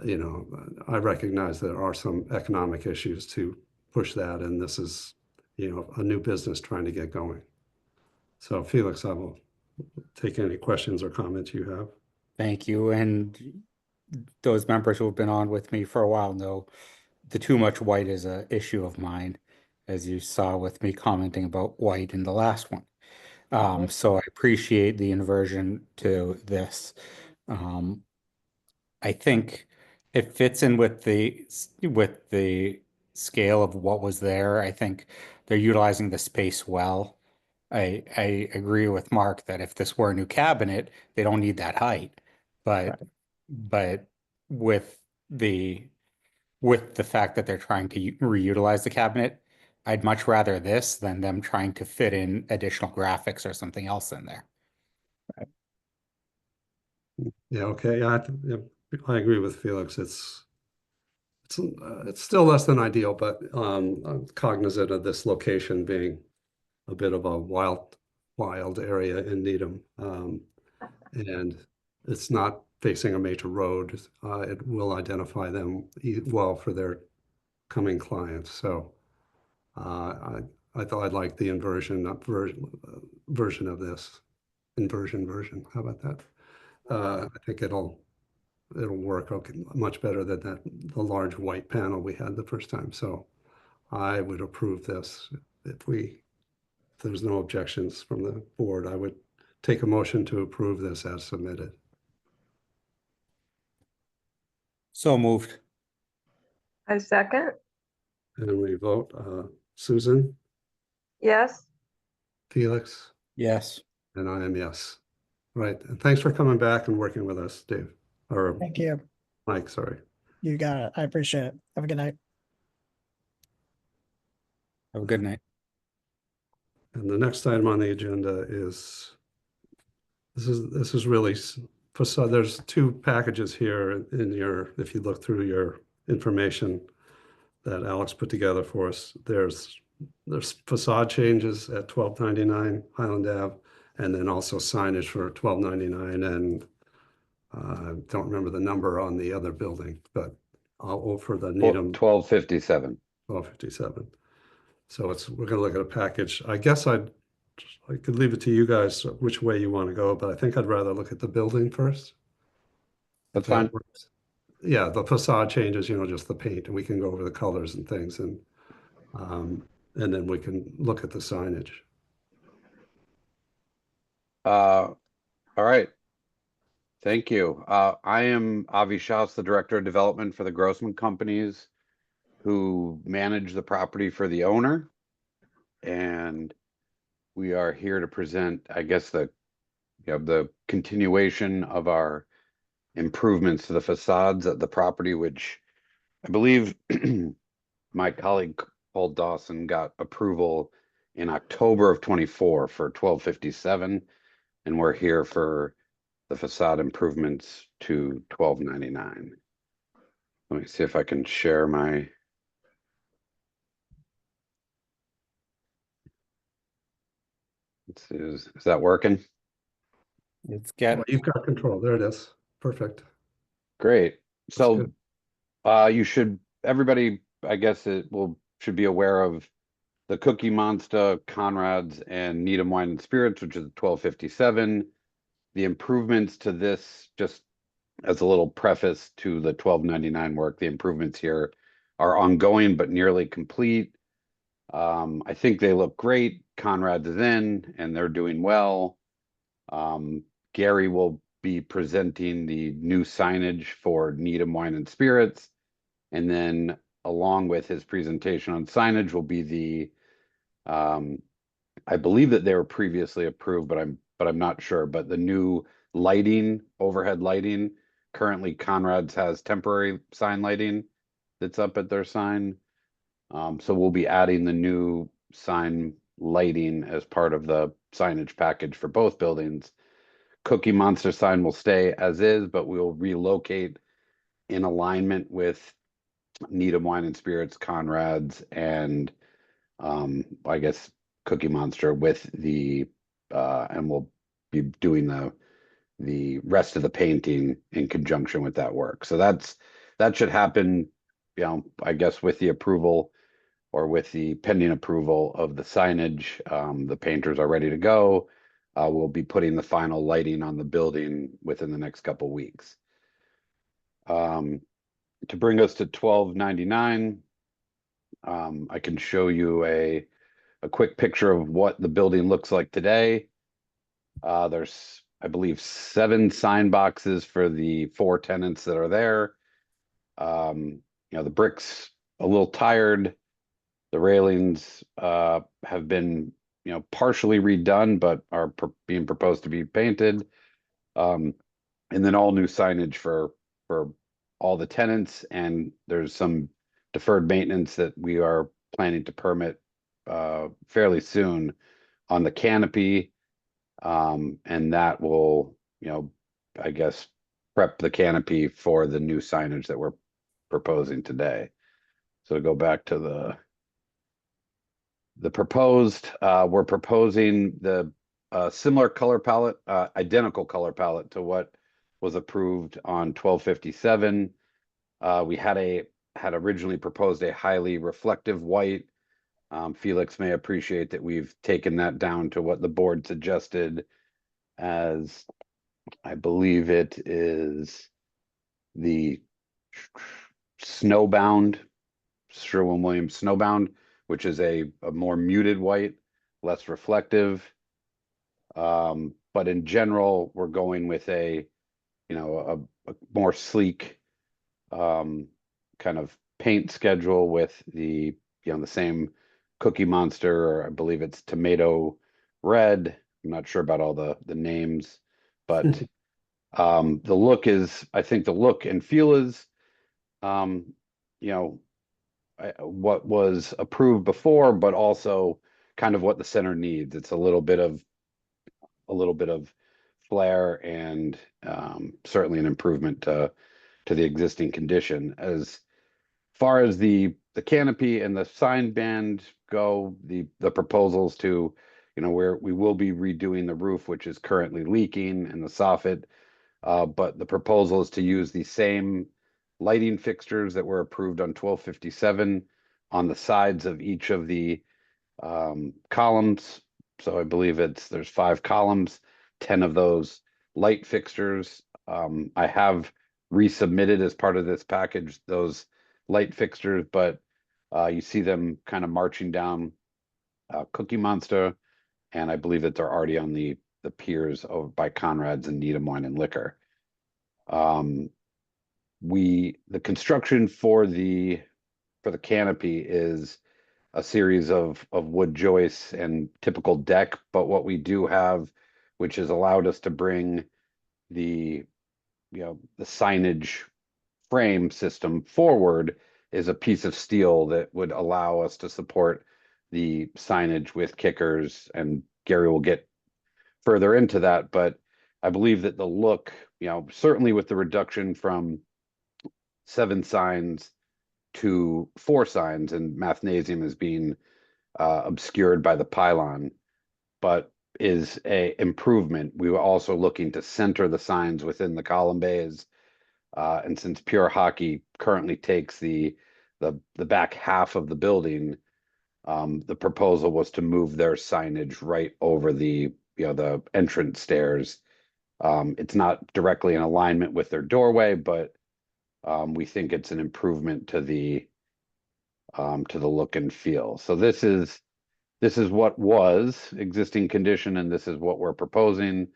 you know, I recognize there are some economic issues to push that, and this is, you know, a new business trying to get going. So Felix, I will take any questions or comments you have. Thank you. And those members who have been on with me for a while know the too much white is an issue of mine, as you saw with me commenting about white in the last one. So I appreciate the inversion to this. I think it fits in with the scale of what was there. I think they're utilizing the space well. I agree with Mark that if this were a new cabinet, they don't need that height. But with the fact that they're trying to reutilize the cabinet, I'd much rather this than them trying to fit in additional graphics or something else in there. Yeah, okay, yeah, I agree with Felix. It's still less than ideal, but I'm cognizant of this location being a bit of a wild area in Needham. And it's not facing a major road. It will identify them well for their coming clients. So I thought I'd like the version of this version. How about that? I think it'll work much better than the large white panel we had the first time. So I would approve this if there's no objections from the board. I would take a motion to approve this as submitted. So moved. I second. And we vote, Susan, Yes. Felix, Yes. and I am yes. Right, and thanks for coming back and working with us, Dave, or Thank you. Mike, sorry. You got it. I appreciate it. Have a good night. Have a good night. And the next item on the agenda is, this is really facade. There's two packages here if you look through your information that Alex put together for us. There's facade changes at 1299 Highland Ave, and then also signage for 1299 and I don't remember the number on the other building, but I'll for the Needham 1257. 1257. So we're going to look at a package. I guess I could leave it to you guys which way you want to go, but I think I'd rather look at the building first. That's fine. Yeah, the facade changes, you know, just the paint, and we can go over the colors and things, and then we can look at the signage. All right. Thank you. I am Avi Schaus, the Director of Development for the Grossman Companies, who manage the property for the owner. And we are here to present, I guess, the continuation of our improvements to the facades at the property, which I believe my colleague Paul Dawson got approval in October of 24 for 1257, and we're here for the facade improvements to 1299. Let me see if I can share my. Let's see, is that working? It's Well, you've got control. There it is. Perfect. Great. That's So good. everybody, I guess should be aware of the Cookie Monster, Conrad's, and Needham Wine and Spirits, which is 1257. The improvements to this, just as a little preface to the 1299 work, the improvements here are ongoing but nearly complete. I think they look great. Conrad's is in and they're doing well. Gary will be presenting the new signage for Needham Wine and Spirits. And then along with his presentation on signage will be the, I believe that they were previously approved, but I'm not sure, but the new lighting, overhead lighting Currently, Conrad's has temporary sign lighting that's up at their sign. So we'll be adding the new sign lighting as part of the signage package for both buildings. Cookie Monster sign will stay as is, but we'll relocate in alignment with Needham Wine and Spirits, Conrad's, and I guess Cookie Monster with the and we'll be doing the rest of the painting in conjunction with that work. So that should happen, you know, I guess with the approval or with the pending approval of the signage. The painters are ready to go. We'll be putting the final lighting on the building within the next couple weeks. To bring us to 1299, I can show you a quick picture of what the building looks like today. There's, I believe, 7 sign boxes for the 4 tenants that are there. You know, the brick's a little tired. The railings have been, you know, partially redone, but are being proposed to be painted. And then all new signage for all the tenants, and there's some deferred maintenance that we are planning to permit fairly soon on the canopy. And that will, you know, I guess, prep the canopy for the new signage that we're proposing today. So to go back to the proposed, we're proposing the similar color palette, identical color palette to what was approved on 1257. We had originally proposed a highly reflective white. Felix may appreciate that we've taken that down to what the board suggested as, I believe it is the Snowbound, Sherwin-Williams Snowbound, which is a more muted white, less reflective. But in general, we're going with a more sleek kind of paint schedule with the same Cookie Monster, or I believe it's tomato red. I'm not sure about all the names, but the look is, I think the look and feel is, what was approved before, but also kind of what the center needs. It's a little bit of flair and certainly an improvement to the existing condition. As far as the canopy and the sign band go, the proposals to, where we will be redoing the roof, which is currently leaking, and the soffit, but the proposal is to use the same lighting fixtures that were approved on 1257 on the sides of each of the columns. So I believe there's 5 columns, 10 of those light fixtures. I have resubmitted as part of this package those light fixtures, but you see them kind of marching down Cookie Monster, and I believe that they're already on the piers by Conrad's and Needham Wine and Liquor. The construction for the canopy is a series of wood joists and typical deck, but what we do have, which has allowed us to bring the signage frame system forward, is a piece of steel that would allow us to support the signage with kickers, and Gary will get further into that. But I believe that the look, certainly with the reduction from 7 signs to 4 signs, and Mathnasium is being obscured by the pylon, but is a improvement. We were also looking to center the signs within the column bays, and since Pure Hockey currently takes the back half of the building, the proposal was to move their signage right over the entrance stairs. It's not directly in alignment with their doorway, but we think it's an improvement to the look and feel. So this is what was existing condition, and this is what we're proposing.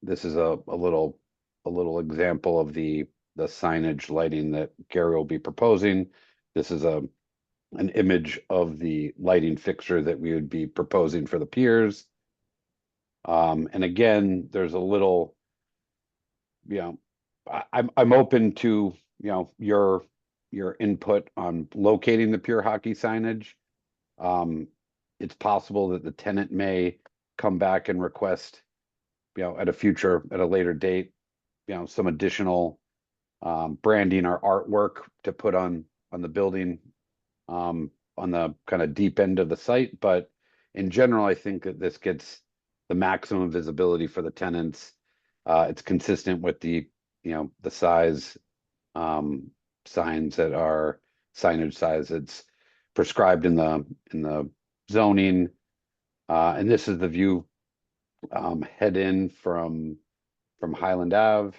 This is a little example of the signage lighting that Gary will be proposing. This is an image of the lighting fixture that we would be proposing for the piers. And again, there's a little you know, I'm open to, you know, your input on locating the pure hockey signage. It's possible that the tenant may come back and request, you know, at a later date, you know, some additional branding or artwork to put on the building, on the kind of deep end of the site. But in general, I think that this gets the maximum visibility for the tenants. It's consistent with the, you know, the size signs that are signage size. It's prescribed in the zoning. And this is the view head in from Highland Ave,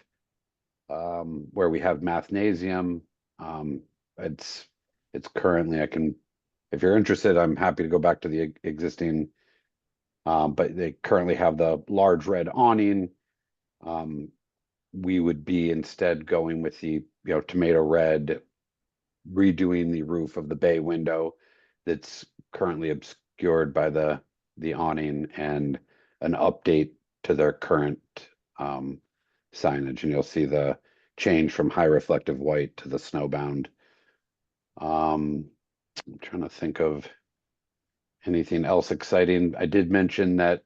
where we have Mathnasium. It's currently, if you're interested, I'm happy to go back to the existing, but they currently have the large red awning. We would be instead going with the, you know, tomato red, redoing the roof of the bay window that's currently obscured by the awning, and an update to their current signage. And you'll see the change from high reflective white to the snowbound. I'm trying to think of anything else exciting. I did mention that,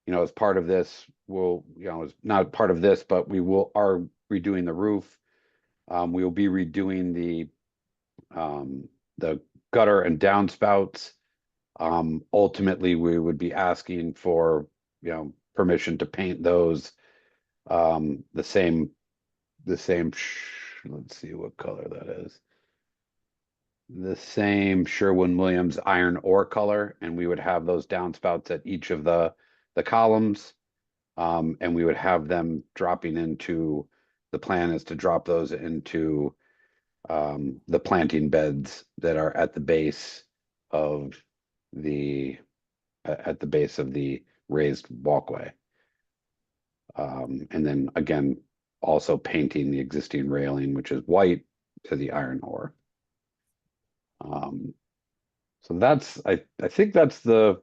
you know, as part of this, we'll, you know, it's not part of this, but we are redoing the roof. We will be redoing the gutter and downspouts. Ultimately, we would be asking for, you know, permission to paint those the same. Let's see what color that is. The same Sherwin-Williams iron ore color, and we would have those downspouts at each of the columns, and we would have them dropping into, the plan is to drop those into the planting beds that are at the base of the raised walkway. And then again, also painting the existing railing, which is white, to the iron ore. So that's, I think that's the.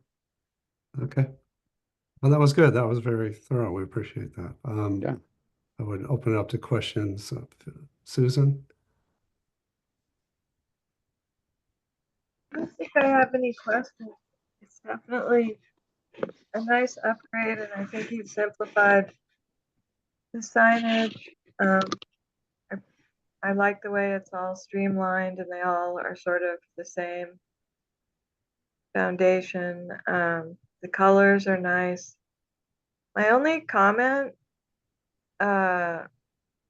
Okay. Well, that was good. That was very thorough. We appreciate that. Yeah. I would open it up to questions. Susan? I don't think I have any questions. It's definitely a nice upgrade, and I think you've simplified the signage. I like the way it's all streamlined and they all are sort of the same foundation. The colors are nice. My only comment, and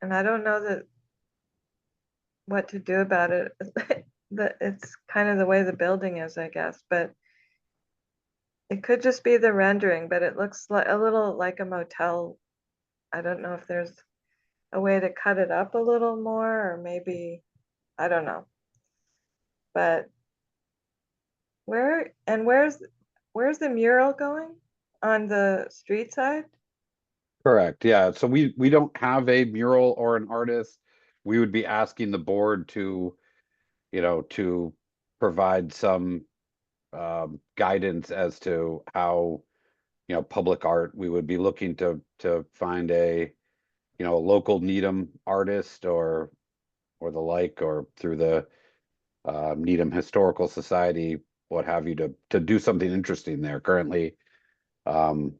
I don't know what to do about it, that it's kind of the way the building is, I guess, but it could just be the rendering, but it looks like a little like a motel. I don't know if there's a way to cut it up a little more, or maybe, I don't know. But where's the mural going? On the street side? Correct. Yeah. So we don't have a mural or an artist. We would be asking the board to, you know, to provide some guidance as to how, you know, public art, we would be looking to find a, you know, a local Needham artist or the like, or through the Needham Historical Society, what have you, to do something interesting there. Currently, I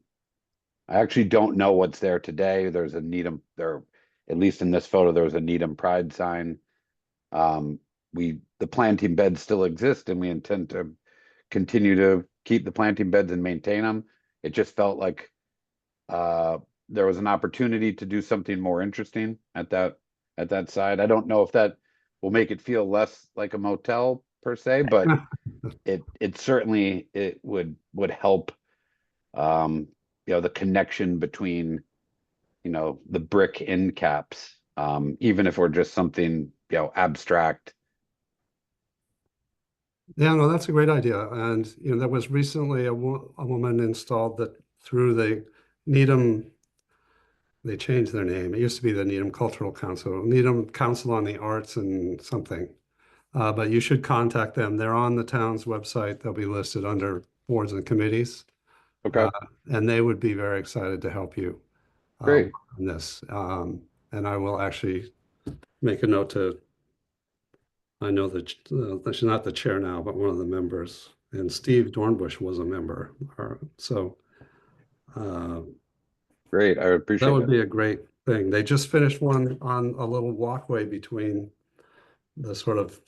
actually don't know what's there today. There's a Needham there, at least in this photo, there was a Needham Pride sign. The planting beds still exist, and we intend to continue to keep the planting beds and maintain them. It just felt like there was an opportunity to do something more interesting at that side. I don't know if that will make it feel less like a motel per se, but it certainly, it would help, you know, the connection between, you know, the brick end caps, even if we're just something, you know, abstract. Yeah, no, that's a great idea. And, you know, there was recently a woman installed that through the Needham, they changed their name. It used to be the Needham Cultural Council, Needham Council on the Arts and something. But you should contact them. They're on the town's website. They'll be listed under boards and committees. Okay. And they would be very excited to help you Great. on this. And I will actually make a note to, I know that she's not the chair now, but one of the members, and Steve Dornbush was a member. So Great, I that appreciate would it. be a great thing. They just finished one on a little walkway between the sort of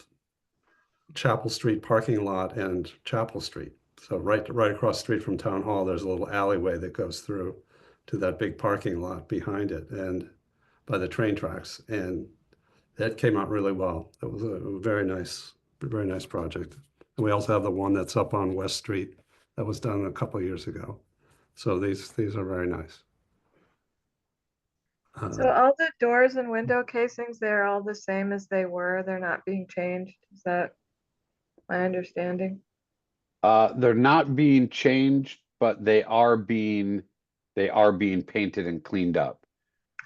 Chapel Street parking lot and Chapel Street. So right across the street from Town Hall, there's a little alleyway that goes through to that big parking lot behind it and by the train tracks. And that came out really well. It was a very nice project. And we also have the one that's up on West Street that was done a couple of years ago. So these are very nice. So all the doors and window casings, they're all the same as they were. They're not being changed. Is that my understanding? They're not being changed, but they are being painted and cleaned up.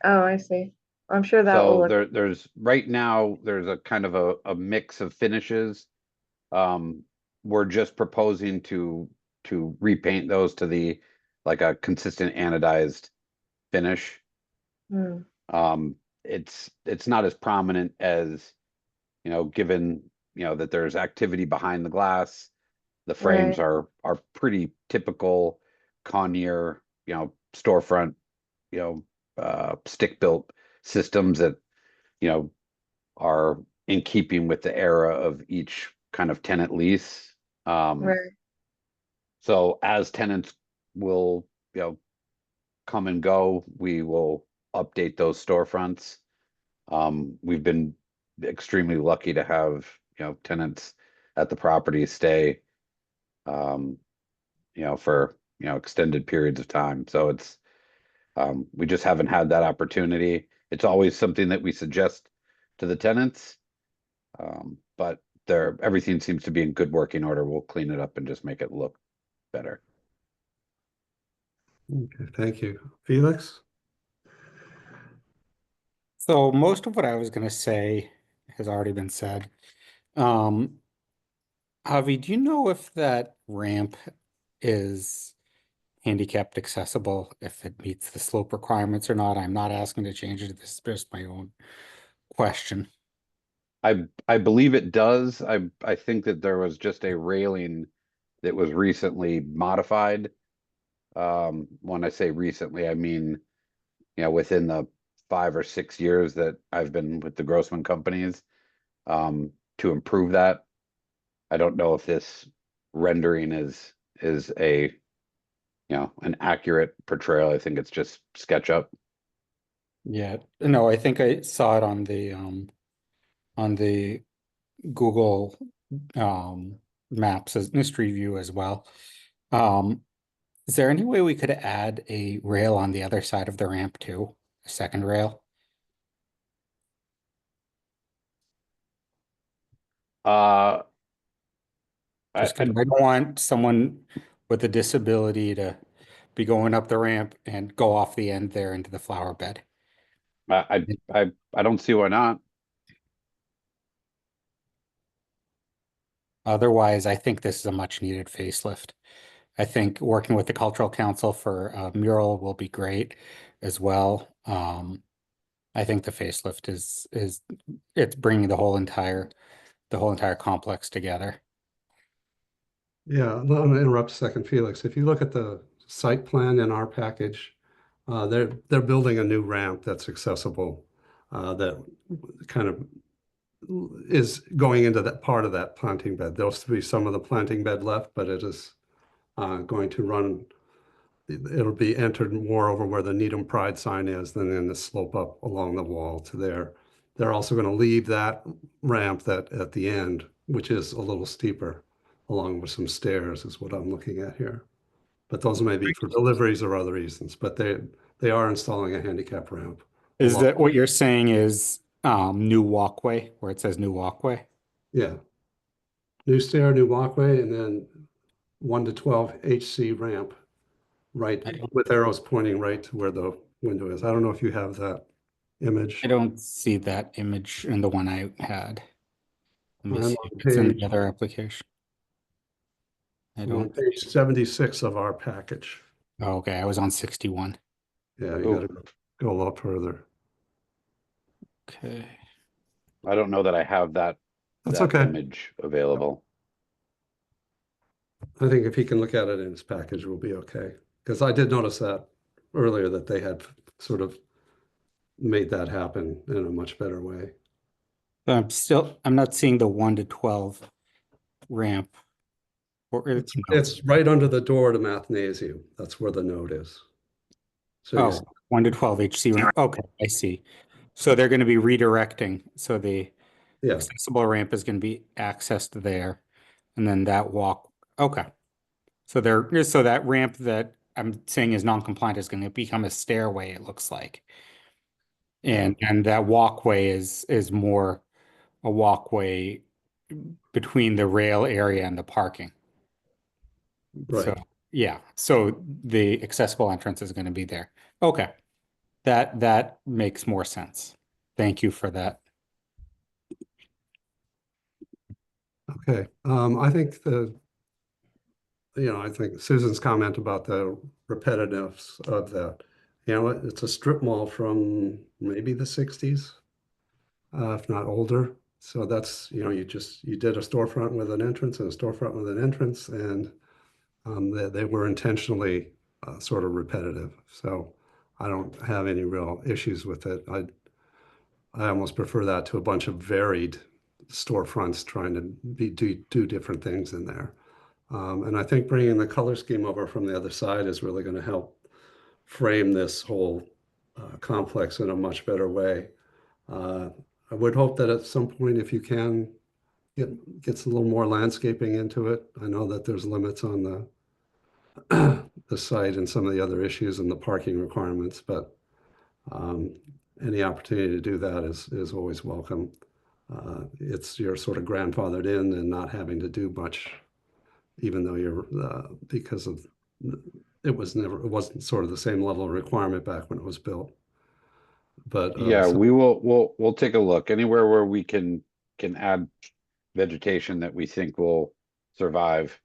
Oh, I see. I'm sure that will So look, there's right now, there's a kind of a mix of finishes. We're just proposing to repaint those to the, like a consistent anodized finish. hmm, It's not as prominent as, given, that there's activity behind the glass. The frames Right. are pretty typical Conair, storefront, stick-built systems that, are in keeping with the era of each kind of tenant lease. Right. So as tenants will, come and go, we will update those storefronts. We've been extremely lucky to have, tenants at the property stay, for, extended periods of time. So it's, we just haven't had that opportunity. It's always something that we suggest to the tenants. But everything seems to be in good working order. We'll clean it up and just make it look better. Okay, thank you. Felix? So most of what I was going to say has already been said. Avi, do you know if that ramp is handicapped accessible, if it meets the slope requirements or not? I'm not asking to change it. This is just my own question. I believe it does. I think that there was just a railing that was recently modified. When I say recently, I mean, within the 5 or 6 years that I've been with the Grossman companies, to improve that. I don't know if this rendering is a, an accurate portrayal. I think it's just SketchUp. Yeah, no, I think I saw it on the Google Maps as Street View as well. Is there any way we could add a rail on the other side of the ramp too? A second rail? Just 'cause I don't want someone with a disability to be going up the ramp and go off the end there into the flower bed. I don't see why not. Otherwise, I think this is a much needed facelift. I think working with the Cultural Council for a mural will be great as well. I think the facelift is it's bringing the whole entire complex together. Yeah, I'm going to interrupt a second, Felix. If you look at the site plan in our package, they're building a new ramp that's accessible, that kind of is going into that part of that planting bed. There'll still be some of the planting bed left, but it is going to run. It'll be entered more over where the Needham Pride sign is, than in the slope up along the wall to there. They're also going to leave that ramp that at the end, which is a little steeper, along with some stairs, is what I'm looking at here. But those may be for deliveries or other reasons, but they are installing a handicap ramp. Is that what you're saying is new walkway, where it says new walkway? Yeah. New stair, new walkway, and then 1 to 12 HC ramp, right, with arrows pointing right to where the window is. I don't know if you have that image. I don't see that image in the one I had. Let me I'm see on if it's in page- the other application. I I'm on don't. page 76 of our package. Oh, okay, I was on 61. Yeah, you gotta go a lot further. Okay. I don't know that I have that, That's that okay. image available. I think if he can look at it in his package, we'll be okay. Because I did notice that earlier that they had sort of made that happen in a much better way. I'm not seeing the 1 to 12 ramp. Or It's, no. it's right under the door to Mathnasium. That's where the note is. So you Oh, see- 1 to 12 HC ramp. Okay, I see. So they're going to be redirecting. So the yeah, accessible ramp is going to be accessed there. And then that walk. Okay. So so that ramp that I'm saying is non-compliant is going to become a stairway, it looks like. And that walkway is more a walkway between the rail area and the parking. right. So yeah, so the accessible entrance is going to be there. Okay. That makes more sense. Thank you for that. Okay. I think I think Susan's comment about the repetitiveness of that, it's a strip mall from maybe the 60s, if not older. So that's, you did a storefront with an entrance and a storefront with an entrance, and they were intentionally sort of repetitive. So I don't have any real issues with it. I almost prefer that to a bunch of varied storefronts trying to do different things in there. And I think bringing the color scheme over from the other side is really going to help frame this whole complex in a much better way. I would hope that at some point, if you can, gets a little more landscaping into it. I know that there's limits on the site and some of the other issues and the parking requirements, but any opportunity to do that is always welcome. You're sort of grandfathered in and not having to do much, even though you're because of it wasn't sort of the same level of requirement back when it was built. But Yeah, we'll take a look anywhere where we can add vegetation that we think will survive.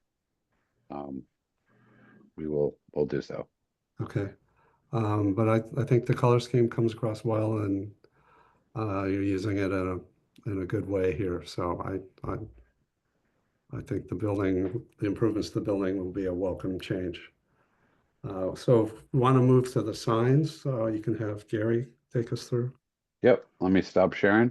We'll do so. Okay. But I think the color scheme comes across well, and you're using it in a good way here. So I think the improvements to the building will be a welcome change. So if you want to move to the signs, you can have Gary take us through. Yep, let me stop sharing.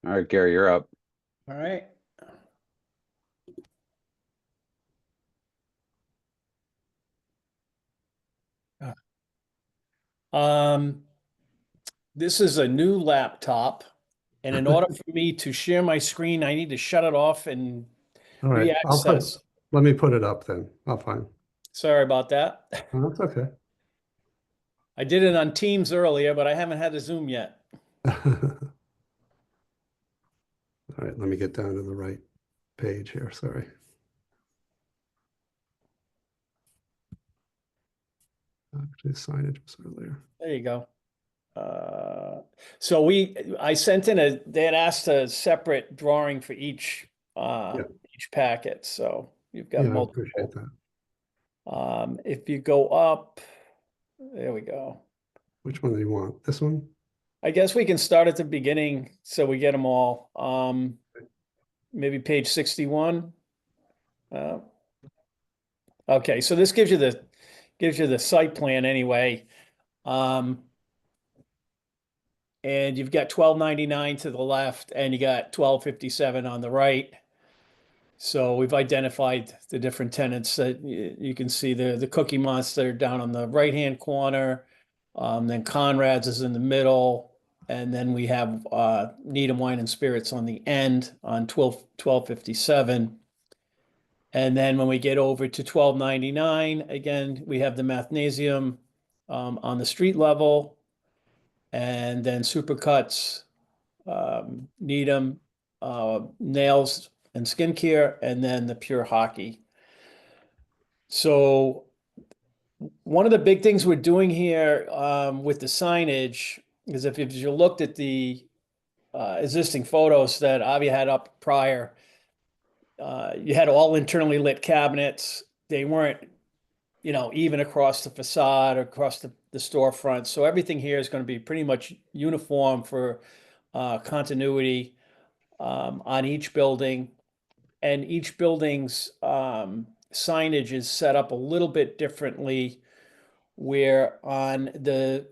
All right, Gary, you're up. All right. This is a new laptop, and in order for me to share my screen, I need to shut it off and All right, re-access. let me put it up then. I'll find. Sorry about that. Oh, that's okay. I did it on Teams earlier, but I haven't had a Zoom yet. All right, let me get down to the right page here. Sorry. Actually, signage was earlier. There you go. So I sent in they had asked a separate drawing for each packet. So you've got Yeah, I multiple. appreciate that. If you go up, there we go. Which one do you want? This one? I guess we can start at the beginning so we get them all. Maybe page 61. Okay, so this gives you the site plan anyway. And you've got 1299 to the left and you got 1257 on the right. So we've identified the different tenants that you can see the Cookie Monster down on the right-hand corner. Then Conrad's is in the middle. And then we have Needham Wine and Spirits on the end on 1257. And then when we get over to 1299, again, we have the Mathnasium on the street level. And then Supercuts, Needham, Nails and Skincare, and then the Pure Hockey. So one of the big things we're doing here with the signage is if you looked at the existing photos that Avi had up prior, you had all internally lit cabinets. They weren't, even across the facade or across the storefront. So everything here is going to be pretty much uniform for continuity on each building. And each building's signage is set up a little bit differently, where on the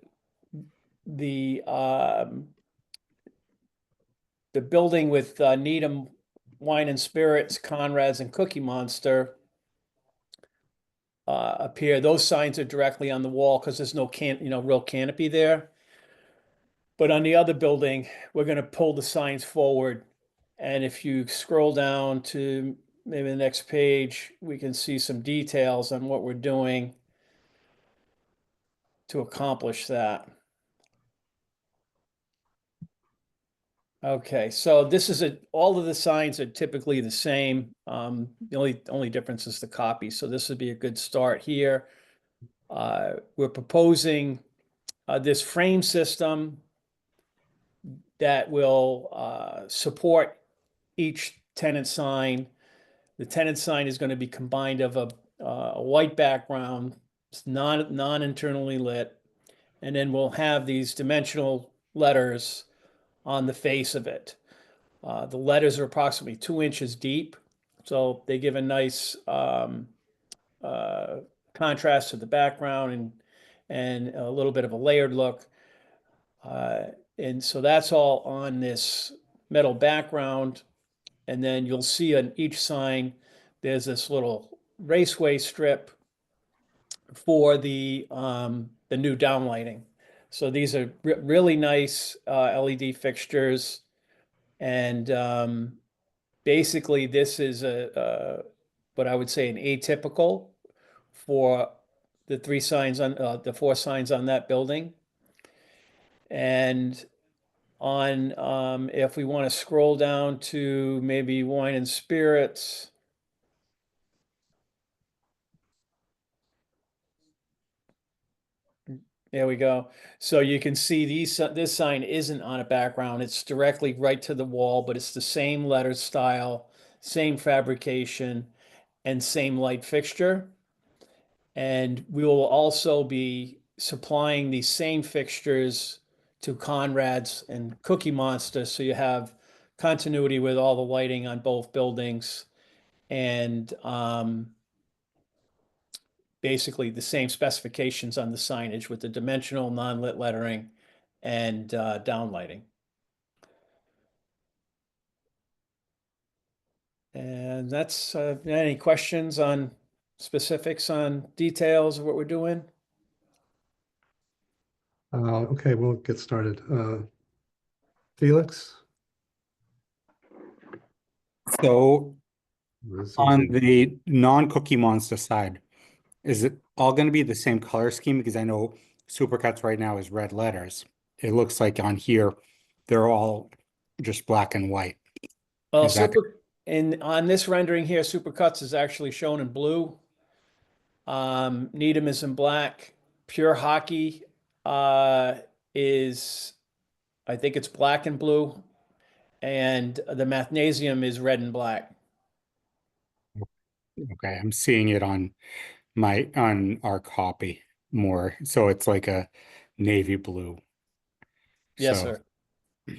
building with Needham Wine and Spirits, Conrad's, and Cookie Monster appear. Those signs are directly on the wall because there's no real canopy there. But on the other building, we're going to pull the signs forward. And if you scroll down to maybe the next page, we can see some details on what we're doing to accomplish that. Okay, so this is all of the signs are typically the same. The only difference is the copy. So this would be a good start here. We're proposing this frame system that will support each tenant sign. The tenant sign is going to be combined of a white background, it's non-internally lit, and then we'll have these dimensional letters on the face of it. The letters are approximately 2 inches deep, so they give a nice contrast to the background and a little bit of a layered look. And so that's all on this metal background. And then you'll see on each sign, there's this little raceway strip for the new downlighting. So these are really nice LED fixtures. And basically this is what I would say an atypical for the the 4 signs on that building. And on if we want to scroll down to maybe Wine and Spirits. There we go. So you can see this sign isn't on a background. It's directly right to the wall, but it's the same letter style, same fabrication, and same light fixture. And we will also be supplying these same fixtures to Conrad's and Cookie Monster. So you have continuity with all the lighting on both buildings. And basically the same specifications on the signage with the dimensional non-lit lettering and downlighting. And that's any questions on specifics on details of what we're doing? Okay, we'll get started. Felix? So This is on easy. the non-Cookie Monster side, is it all going to be the same color scheme? Because I know Supercuts right now is red letters. It looks like on here, they're all just black and white. Well, Is that- on this rendering here, Supercuts is actually shown in blue. Needham is in black. Pure Hockey is, I think it's black and blue. And the Mathnasium is red and black. Okay, I'm seeing it on our copy more. So it's like a navy blue. Yes, So sir.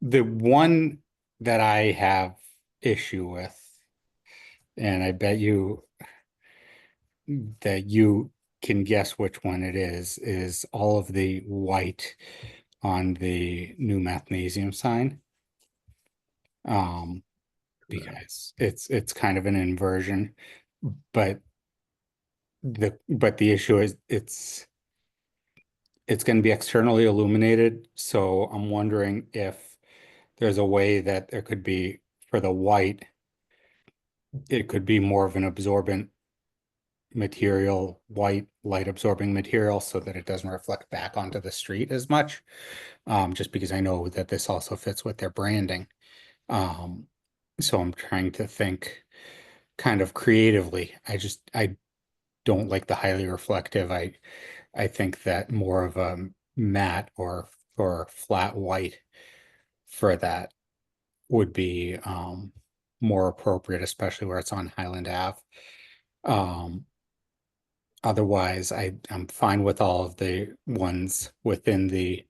the one that I have issue with, and I bet you that you can guess which one it is all of the white on the new Mathnasium sign. Because it's kind of an inversion, but the issue is it's going to be externally illuminated. So I'm wondering if there's a way that there could be, for the white, it could be more of an absorbent material, white light absorbing material, so that it doesn't reflect back onto the street as much. Just because I know that this also fits with their branding. So I'm trying to think kind of creatively. I don't like the highly reflective. I think that more of a matte or or flat white for that would be more appropriate, especially where it's on Highland Ave. Otherwise, I'm fine with all of the ones within the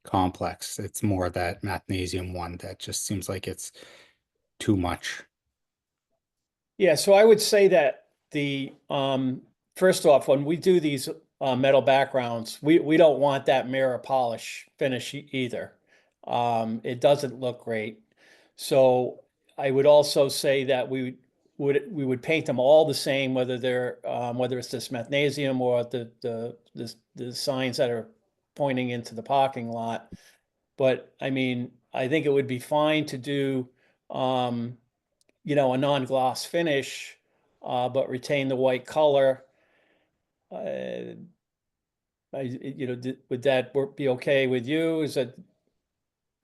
complex. It's more that mathnasium one that just seems like it's too much. Yeah, so I would say that first off, when we do these metal backgrounds, we don't want that mirror polish finish either. It doesn't look great. So I would also say that we would paint them all the same, whether they're whether it's this mathnasium or the signs that are pointing into the parking lot. But I mean, I think it would be fine to do a non-gloss finish, but retain the white color. Would that be okay with you? Is that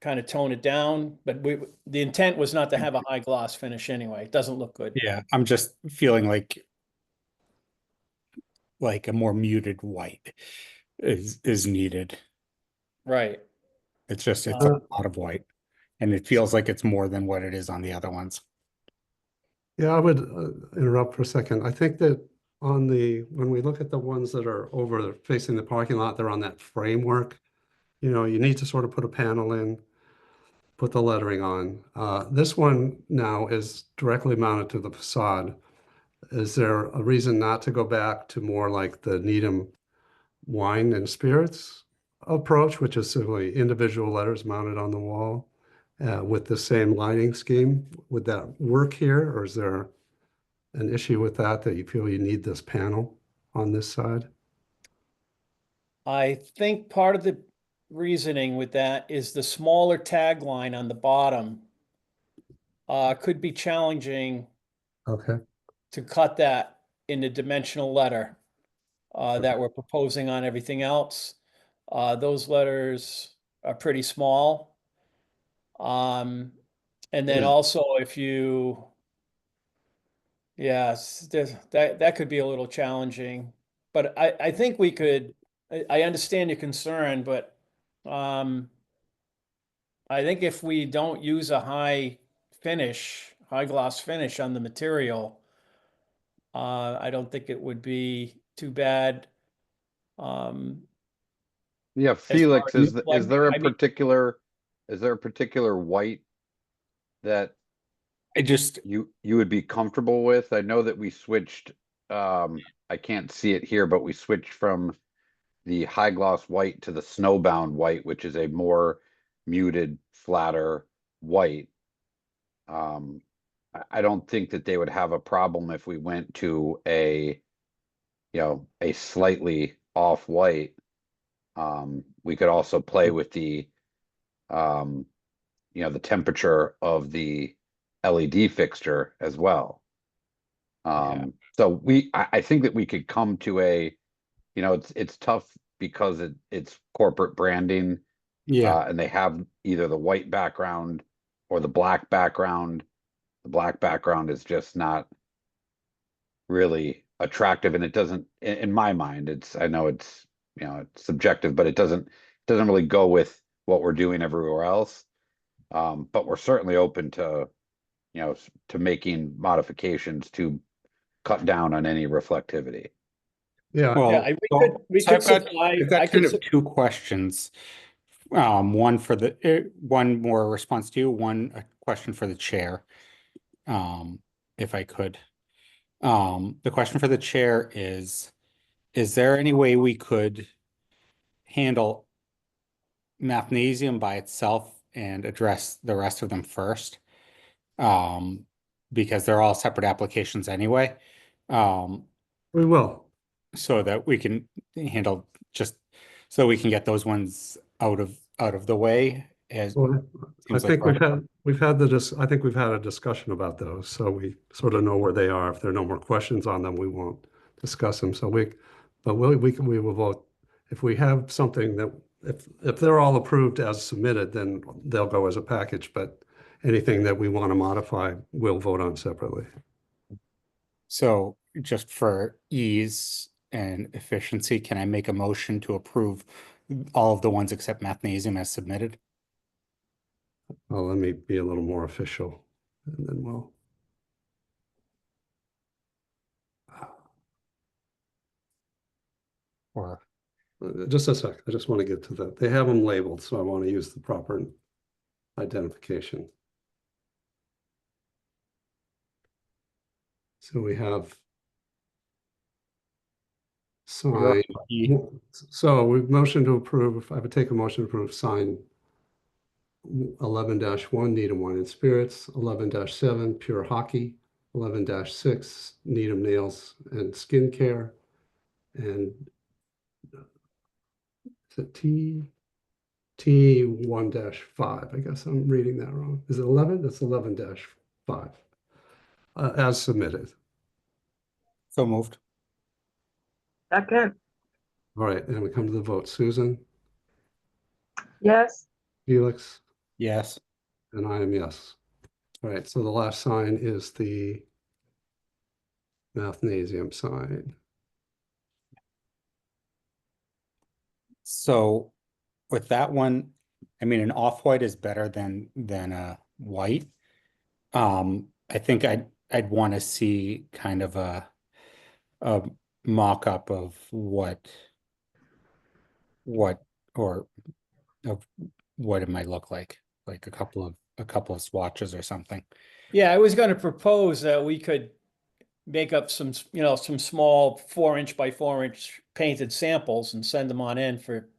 kind of tone it down? But the intent was not to have a high gloss finish anyway. It doesn't look good. Yeah, I'm just feeling like a more muted white is needed. Right. It's a lot of white, and it feels like it's more than what it is on the other ones. Yeah, I would interrupt for a second. I think that when we look at the ones that are over facing the parking lot, they're on that framework. You need to sort of put a panel in, put the lettering on. This one now is directly mounted to the facade. Is there a reason not to go back to more like the Needham Wine and Spirits approach, which is simply individual letters mounted on the wall with the same lighting scheme? Would that work here, or is there an issue with that you feel you need this panel on this side? I think part of the reasoning with that is the smaller tagline on the bottom could be challenging Okay. to cut that in the dimensional letter that we're proposing on everything else. Those letters are pretty small. And then also yes, that could be a little challenging, but I think we could, I understand your concern, but I think if we don't use a high gloss finish on the material, I don't think it would be too bad. Yeah, far Felix, as is there a I mean- particular white that I just, you would be comfortable with? I know that we switched, I can't see it here, but we switched from the high gloss white to the snowbound white, which is a more muted, flatter white. I don't think that they would have a problem if we went to a slightly off white. We could also play with the temperature of the LED fixture as well. So I think that we could come to it's tough because it's corporate branding. yeah, And they have either the white background or the black background. The black background is just not really attractive, and it doesn't, in my mind, I know it's subjective, but it doesn't really go with what we're doing everywhere else. But we're certainly open to making modifications to cut down on any reflectivity. Yeah. well, Yeah, we so could supply. I've got I kind could of two questions. One for one more response to you, one a question for the chair. If I could. The question for the chair is there any way we could handle mathnasium by itself and address the rest of them first? Because they're all separate applications anyway. We will. So that we can handle so we can get those ones out of the way as Well, I seems think like I think we've had a discussion about those, so we sort of know where they are. If there are no more questions on them, we won't discuss them. So we will vote. If we have something that, if they're all approved as submitted, then they'll go as a package, but anything that we want to modify, we'll vote on separately. So just for ease, and efficiency, can I make a motion to approve all of the ones except Mathnasium as submitted? Well, let me be a little more official, and then we'll. Or, Just a sec, I just want to get to that. They have them labeled, so I want to use the proper identification. So we have sign. So we've motioned to approve, I would take a motion to approve sign 11-1 Needham Wine and Spirits, 11-7 Pure Hockey, 11-6 Needham Nails and Skincare, and is it T 1-5? I guess I'm reading that wrong. Is it 11? That's 11-5 as submitted. so moved. Second, All right, and we come to the vote. Susan, yes. Felix, Yes. and I am yes. All right, so the last sign is the Mathnasium sign. So with that one, I mean, an off-white is better than a white. I think I'd want to see kind of a mock-up of what or of what it might look like a couple of swatches or something. Yeah, I was going to propose that we could make up some, some small 4-inch by 4-inch painted samples and send them on in for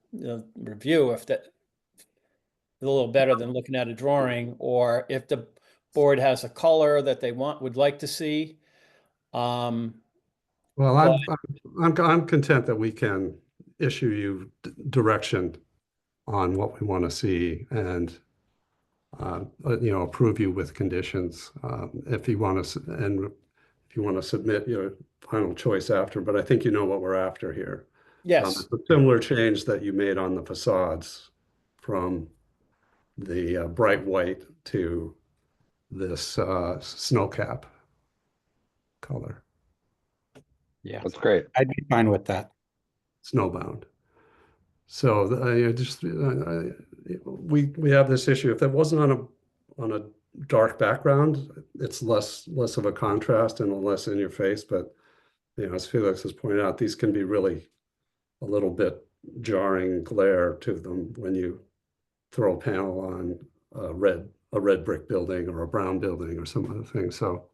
review if that is a little better than looking at a drawing, or if the board has a color that they would like to see. Well, But- I'm content that we can issue you direction on what we want to see and approve you with conditions if you want to, and if you want to submit your final choice after. But I think you know what we're after here. Yes, It's a similar change that you made on the facades from the bright white to this snow cap color, Yeah, That's great. I'd be fine with that. snowbound. So we have this issue. If that wasn't on a dark background, it's less of a contrast and less in your face. But as Felix has pointed out, these can be really a little bit jarring glare to them when you throw a panel on a red brick building or a brown building or some other thing. So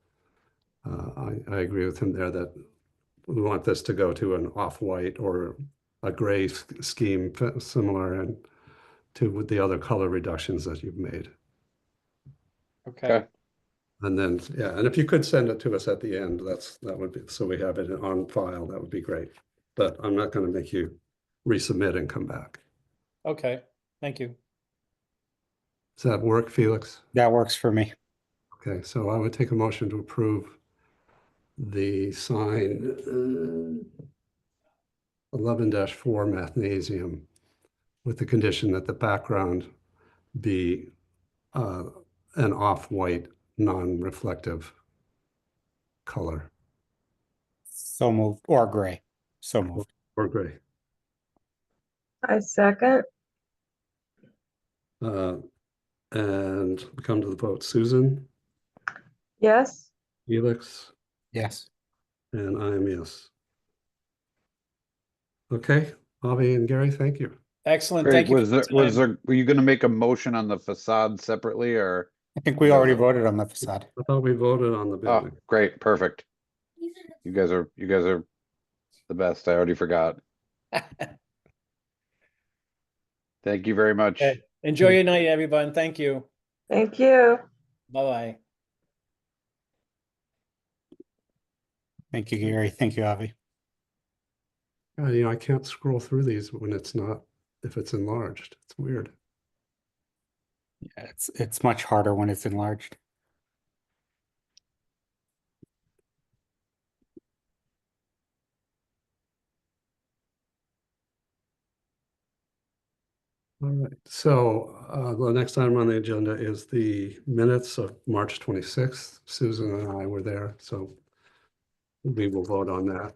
I agree with him there that we want this to go to an off-white or a gray scheme similar and to with the other color reductions that you've made. okay. And then, yeah, and if you could send it to us at the end, that would be, so we have it on file, that would be great. But I'm not going to make you resubmit and come back. Okay, thank you. Does that work, Felix? That works for me. Okay, so I would take a motion to approve the sign 11-4 Mathnasium with the condition that the background be an off-white, non-reflective color So moved, or gray. So moved. or gray. I second, And we come to the vote. Susan, yes. Felix, Yes. and I am yes. Okay, Avi and Gary, thank you. Excellent, Great. thank you. Were you gonna make a motion on the facade separately, or? I think we already voted on the facade. I thought we voted on the Oh, building. great, perfect. You guys are the best. I already forgot. Thank you very much. Okay. Enjoy your night, everyone. Thank you. Thank you. Bye-bye. Thank you, Gary. Thank you, Avi. I can't scroll through these when it's not, if it's enlarged. It's weird. Yeah, it's much harder when it's enlarged. All right, so the next item on the agenda is the minutes of March 26th. Susan and I were there, so we will vote on that.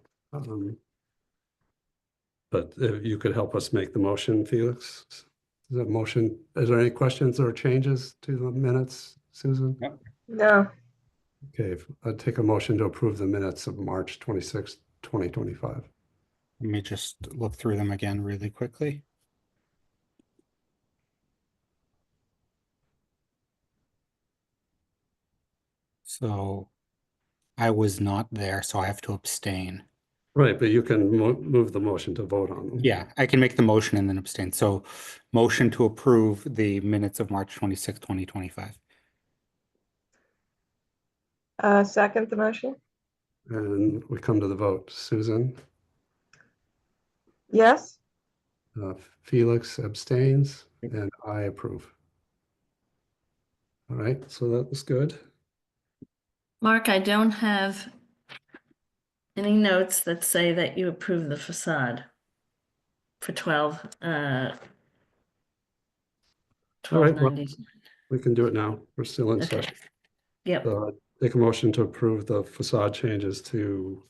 But if you could help us make the motion, Felix? Is that motion, is there any questions or changes to the minutes, Susan? Yep. No, Okay, I'd take a motion to approve the minutes of March 26th, 2025. Let me just look through them again really quickly. So I was not there, so I have to abstain. Right, but you can move the motion to vote on them. Yeah, I can make the motion and then abstain. So motion to approve the minutes of March 26th, 2025. second the motion? And we come to the vote. Susan, Yes? Felix abstains, and I approve. All right, so that was good. Mark, I don't have any notes that say that you approve the facade for 1290. We can do it now. We're still in Okay. session. Yep, Take a motion to approve the facade changes to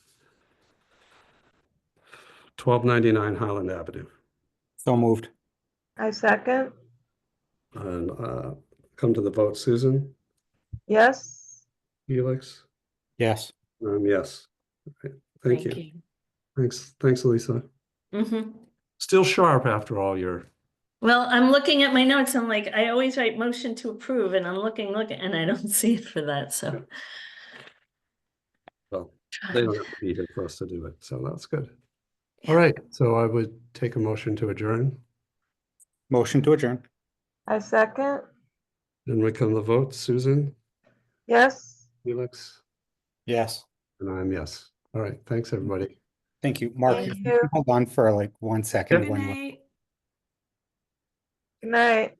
1299 Highland Avenue. So moved. I second? And come to the vote. Susan, Yes? Felix, Yes. yes. Okay, thank you. Thanks, Lisa. Still sharp after all your. Well, I'm looking at my notes. I'm like, I always write motion to approve and I'm looking, and I don't see it for that, so. Well, they don't have to be here for us to do it, so that's good. All right, so I would take a motion to adjourn, Motion to adjourn. I second? and we come to the vote. Susan, Yes? Felix, Yes. and I'm yes. All right, thanks, everybody. Thank you. Mark, Thank if you you. can hold on for like 1 second. Good when we're- night. Good night.